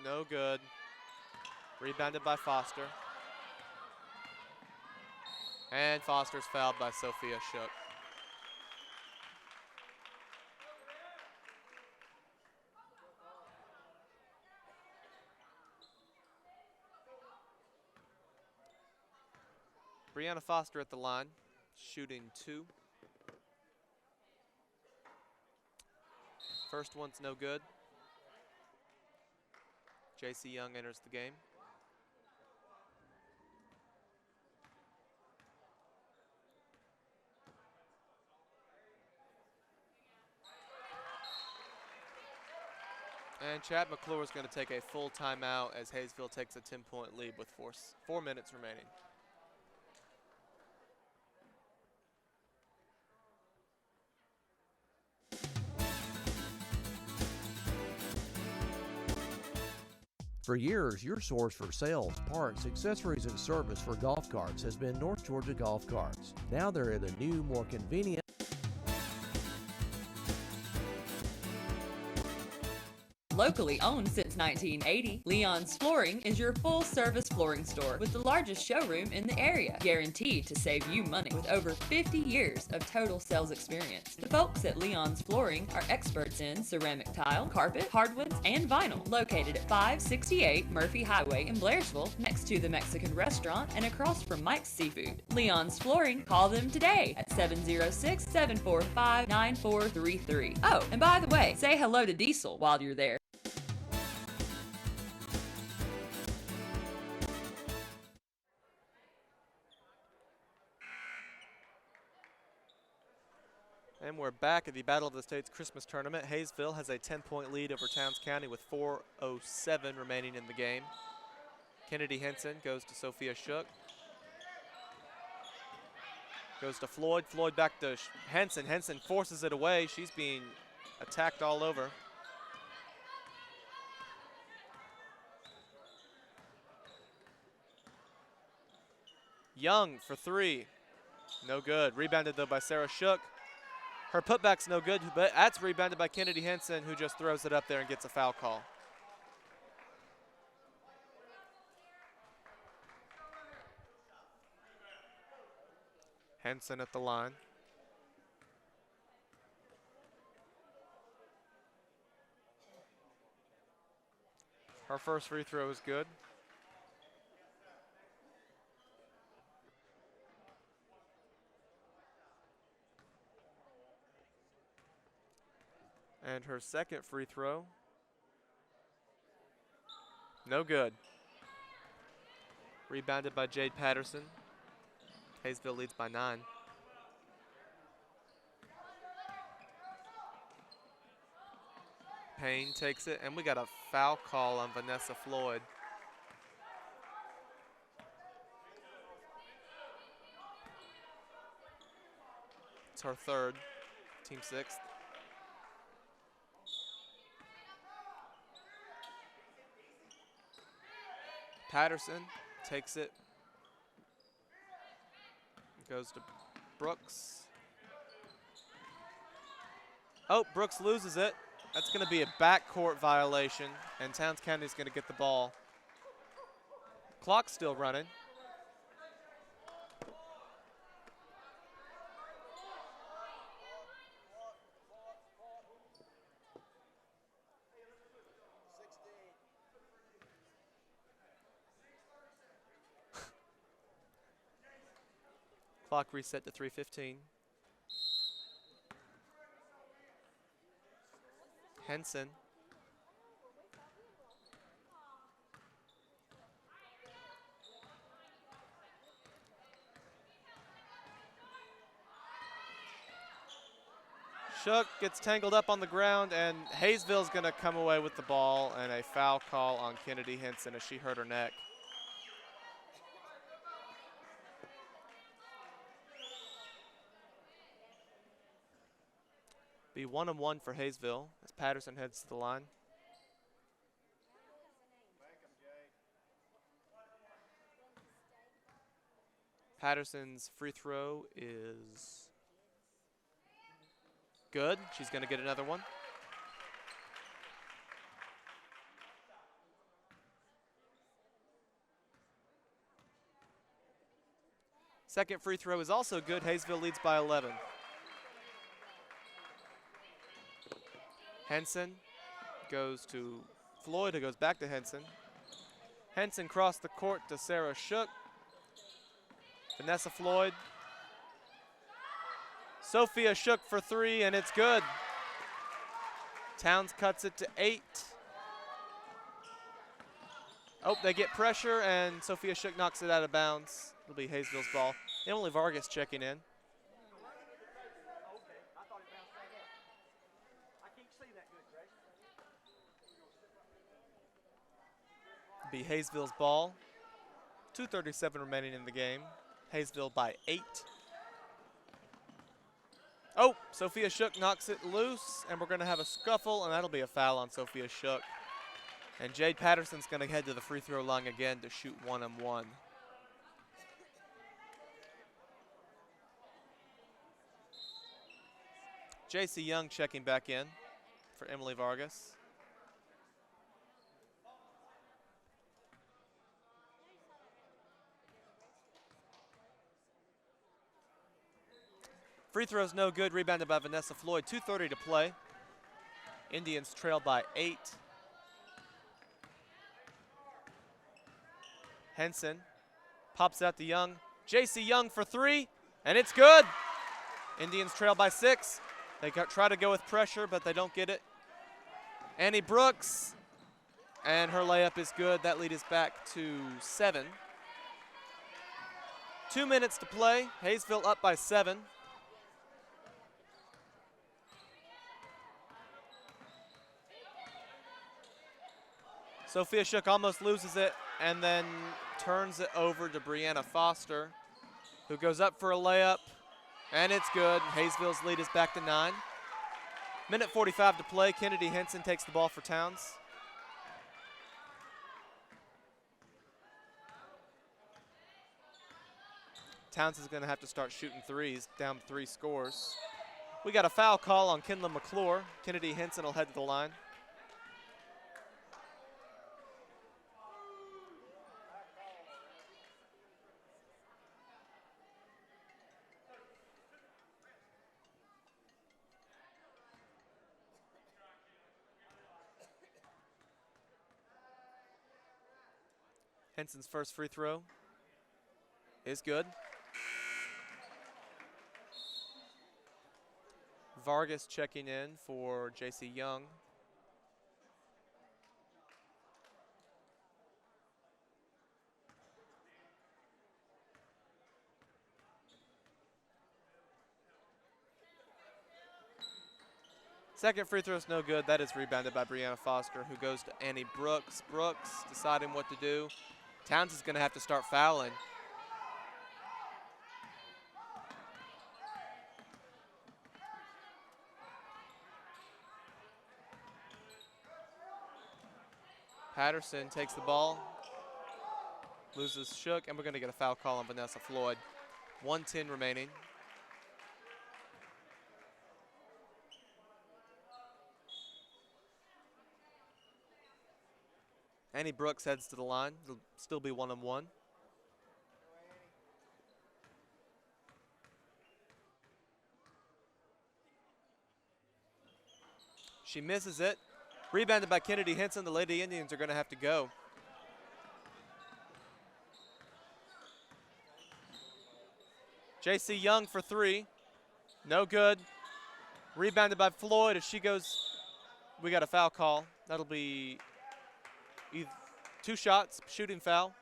No good. Rebounded by Foster. And Foster's fouled by Sophia Shook. Brianna Foster at the line, shooting 2. First one's no good. JC Young enters the game. And Chad McClure is going to take a full timeout as Hayesville takes a 10-point lead with 4 minutes remaining. For years, your source for sales, parts, accessories, and service for golf carts has been North Georgia Golf Carts. Now they're at a new, more convenient Locally owned since 1980, Leon's Flooring is your full-service flooring store with the largest showroom in the area, guaranteed to save you money with over 50 years of total sales experience. The folks at Leon's Flooring are experts in ceramic tile, carpet, hardwoods, and vinyl, located at 568 Murphy Highway in Blairsville, next to the Mexican restaurant and across from Mike's Seafood. Leon's Flooring, call them today at 706-745-9433. Oh, and by the way, say hello to Diesel while you're there. And we're back at the Battle of the States Christmas Tournament. Hayesville has a 10-point lead over Towns County with 4:07 remaining in the game. Kennedy Henson goes to Sophia Shook. Goes to Floyd. Floyd back to Henson. Henson forces it away. She's being attacked all over. Young for three. No good. Rebounded though by Sarah Shook. Her putback's no good, but that's rebounded by Kennedy Henson, who just throws it up there and gets a foul call. Henson at the line. Her first free throw is good. And her second free throw, no good. Rebounded by Jade Patterson. Hayesville leads by 9. Payne takes it, and we got a foul call on Vanessa Floyd. It's her third, team 6th. Patterson takes it. Goes to Brooks. Oh, Brooks loses it. That's going to be a backcourt violation, and Towns County is going to get the ball. Clock's still running. Clock reset to 3:15. Henson. Shook gets tangled up on the ground, and Hayesville's going to come away with the ball, and a foul call on Kennedy Henson as she hurt her neck. Be 1-1 for Hayesville as Patterson heads to the line. Patterson's free throw is good. She's going to get another one. Second free throw is also good. Hayesville leads by 11. Henson goes to Floyd, who goes back to Henson. Henson crossed the court to Sarah Shook. Vanessa Floyd. Sophia Shook for three, and it's good. Towns cuts it to 8. Oh, they get pressure, and Sophia Shook knocks it out of bounds. It'll be Hayesville's ball. Emily Vargas checking in. Be Hayesville's ball. 2:37 remaining in the game. Hayesville by 8. Oh, Sophia Shook knocks it loose, and we're going to have a scuffle, and that'll be a foul on Sophia Shook. And Jade Patterson's going to head to the free throw line again to shoot 1-on-1. J.C. Young checking back in for Emily Vargas. Free throw's no good, rebounded by Vanessa Floyd. 2:30 to play. Indians trail by 8. Henson pops out to Young. J.C. Young for 3, and it's good. Indians trail by 6. They try to go with pressure, but they don't get it. Annie Brooks, and her layup is good. That lead is back to 7. 2 minutes to play. Hayesville up by 7. Sophia Shook almost loses it and then turns it over to Brianna Foster, who goes up for a layup, and it's good. Hayesville's lead is back to 9. Minute 45 to play. Kennedy Henson takes the ball for Towns. Towns is going to have to start shooting threes, down 3 scores. We got a foul call on Kendall McClure. Kennedy Henson will head to the line. Henson's first free throw is good. Vargas checking in for J.C. Young. Second free throw is no good. That is rebounded by Brianna Foster, who goes to Annie Brooks. Brooks deciding what to do. Towns is going to have to start fouling. Patterson takes the ball, loses Shook, and we're going to get a foul call on Vanessa Floyd. 1:10 remaining. Annie Brooks heads to the line. It'll still be 1-on-1. She misses it. Rebounded by Kennedy Henson. The Lady Indians are going to have to go. J.C. Young for 3. No good. Rebounded by Floyd. If she goes, we got a foul call. That'll be 2 shots, shooting foul.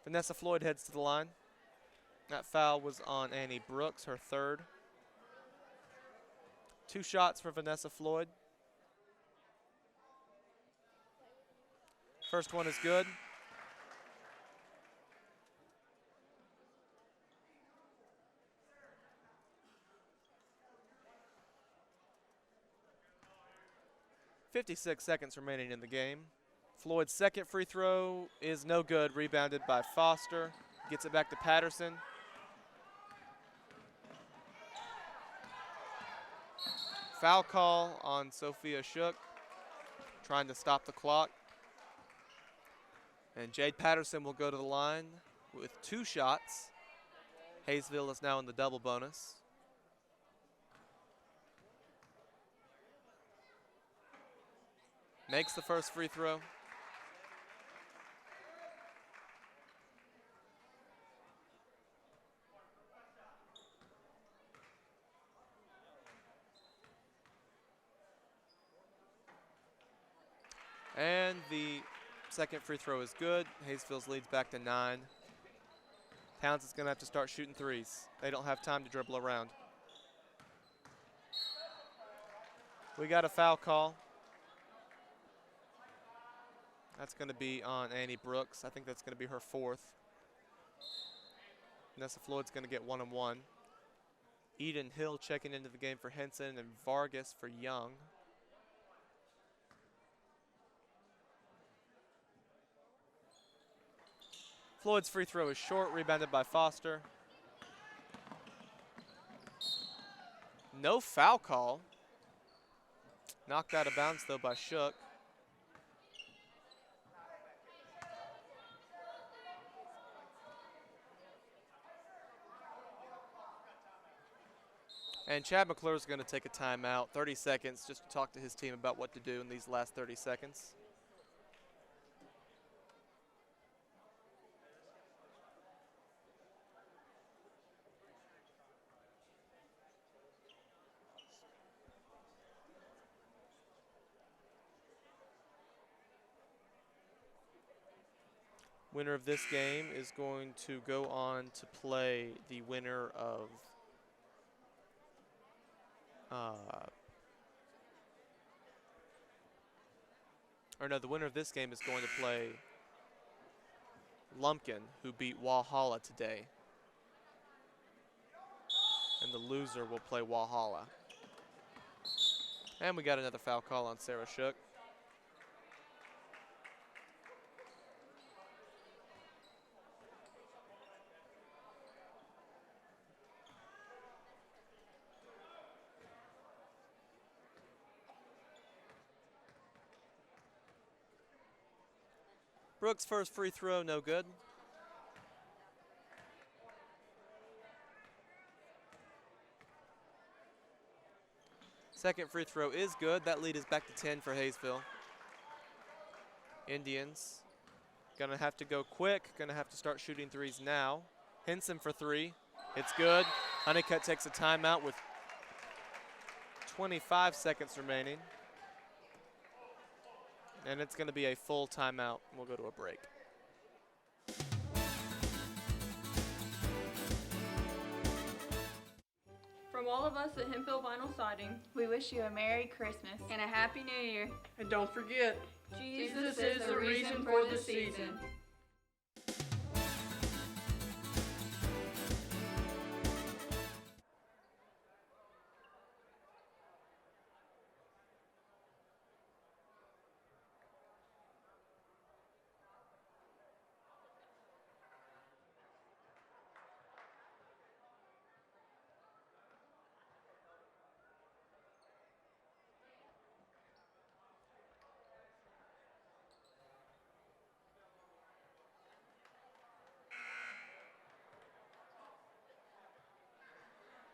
Vanessa Floyd heads to the line. That foul was on Annie Brooks, her 3rd. 2 shots for Vanessa Floyd. First one is good. .56 seconds remaining in the game. Floyd's second free throw is no good, rebounded by Foster. Gets it back to Patterson. Foul call on Sophia Shook, trying to stop the clock. And Jade Patterson will go to the line with 2 shots. Hayesville is now in the double bonus. Makes the first free throw. And the second free throw is good. Hayesville's leads back to 9. Towns is going to have to start shooting threes. They don't have time to dribble around. We got a foul call. That's going to be on Annie Brooks. I think that's going to be her 4th. Vanessa Floyd's going to get 1-on-1. Eden Hill checking into the game for Henson and Vargas for Young. Floyd's free throw is short, rebounded by Foster. No foul call. Knocked out of bounds, though, by Shook. And Chad McClure is going to take a timeout, 30 seconds, just to talk to his team about what to do in these last 30 seconds. Winner of this game is going to go on to play the winner of the winner of this game is going to play Lumpkin, who beat Walhalla today. And the loser will play Walhalla. And we got another foul call on Sarah Shook. Brooks' first free throw, no good. Second free throw is good. That lead is back to 10 for Hayesville. Indians gonna have to go quick, gonna have to start shooting threes now. Henson for three, it's good. Honeycutt takes a timeout with 25 seconds remaining. And it's going to be a full timeout. We'll go to a break. From all of us at Hemphill Vinyl Siding, we wish you a Merry Christmas and a Happy New Year. And don't forget, Jesus is the reason for the season.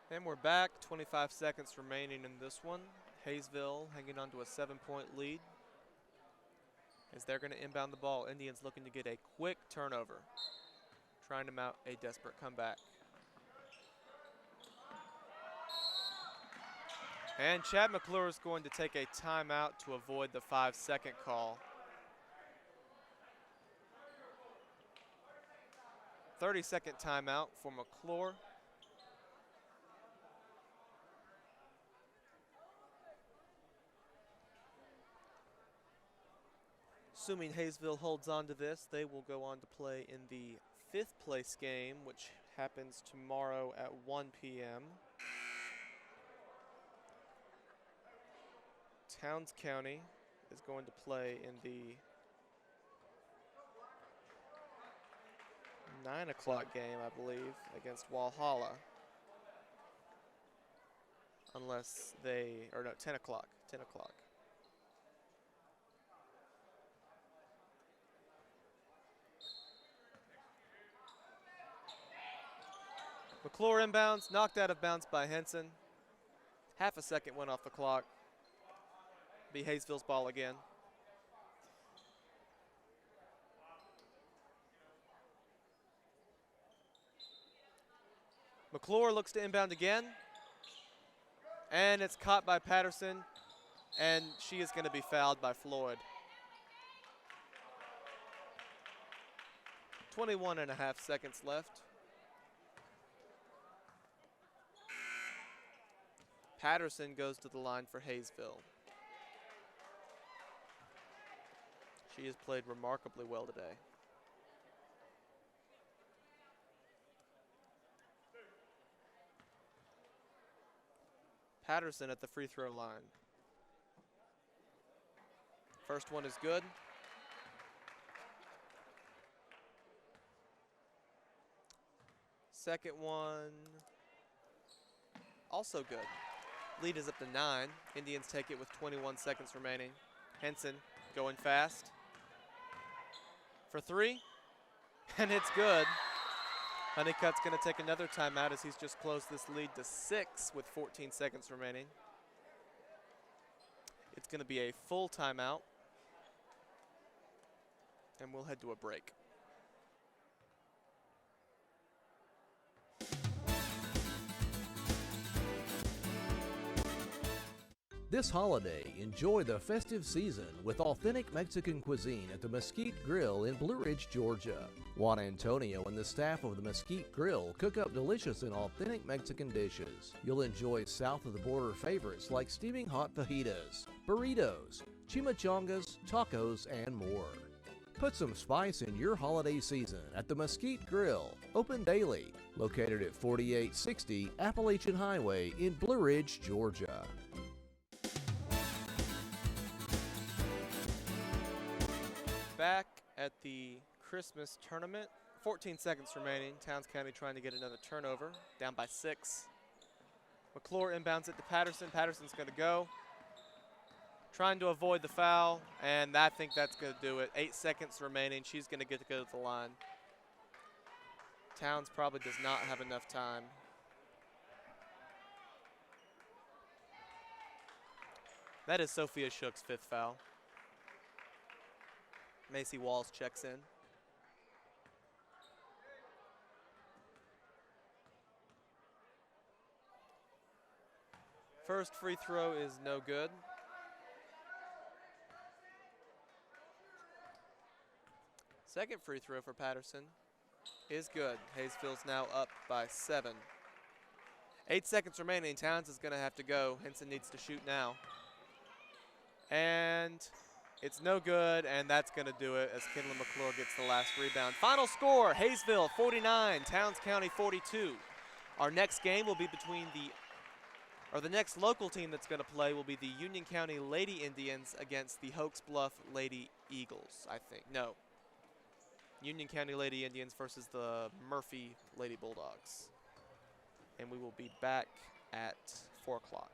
And we're back, 25 seconds remaining in this one. Hayesville hanging on to a 7-point lead as they're going to inbound the ball. Indians looking to get a quick turnover, trying to mount a desperate comeback. And Chad McClure is going to take a timeout to avoid the 5-second call. 30-second timeout for McClure. Assuming Hayesville holds on to this, they will go on to play in the 5th place game, which happens tomorrow at 1 p.m. Towns County is going to play in the 9 o'clock game, I believe, against Walhalla. Unless they, or no, 10 o'clock, 10 o'clock. McClure inbounds, knocked out of bounds by Henson. Half a second went off the clock. Be Hayesville's ball again. McClure looks to inbound again. And it's caught by Patterson. And she is going to be fouled by Floyd. 21.5 seconds left. Patterson goes to the line for Hayesville. She has played remarkably well today. Patterson at the free throw line. First one is good. Second one, also good. Lead is up to 9. Indians take it with 21 seconds remaining. Henson going fast for 3, and it's good. Honeycutt's going to take another timeout as he's just closed this lead to 6 with 14 seconds remaining. It's going to be a full timeout, and we'll head to a break. This holiday, enjoy the festive season with authentic Mexican cuisine at the Mesquite Grill in Blue Ridge, Georgia. Juan Antonio and the staff of the Mesquite Grill cook up delicious and authentic Mexican dishes. You'll enjoy south of the border favorites like steaming hot fajitas, burritos, chimichangas, tacos, and more. Put some spice in your holiday season at the Mesquite Grill, open daily, located at 4860 Appalachian Highway in Blue Ridge, Georgia. Back at the Christmas tournament, 14 seconds remaining. Towns County trying to get another turnover, down by 6. McClure inbounds it to Patterson. Patterson's going to go, trying to avoid the foul, and I think that's going to do it. 8 seconds remaining. She's going to get to go to the line. Towns probably does not have enough time. That is Sophia Shook's 5th foul. Macy Walls checks in. First free throw is no good. Second free throw for Patterson is good. Hayesville's now up by 7. 8 seconds remaining. Towns is going to have to go. Henson needs to shoot now. And it's no good, and that's going to do it as Kinlan McClure gets the last rebound. Final score, Hayesville 49, Towns County 42. Our next game will be the next local team that's going to play will be the Union County Lady Indians against the Hoax Bluff Lady Eagles, I think. No. Union County Lady Indians versus the Murphy Lady Bulldogs. And we will be back at 4 o'clock.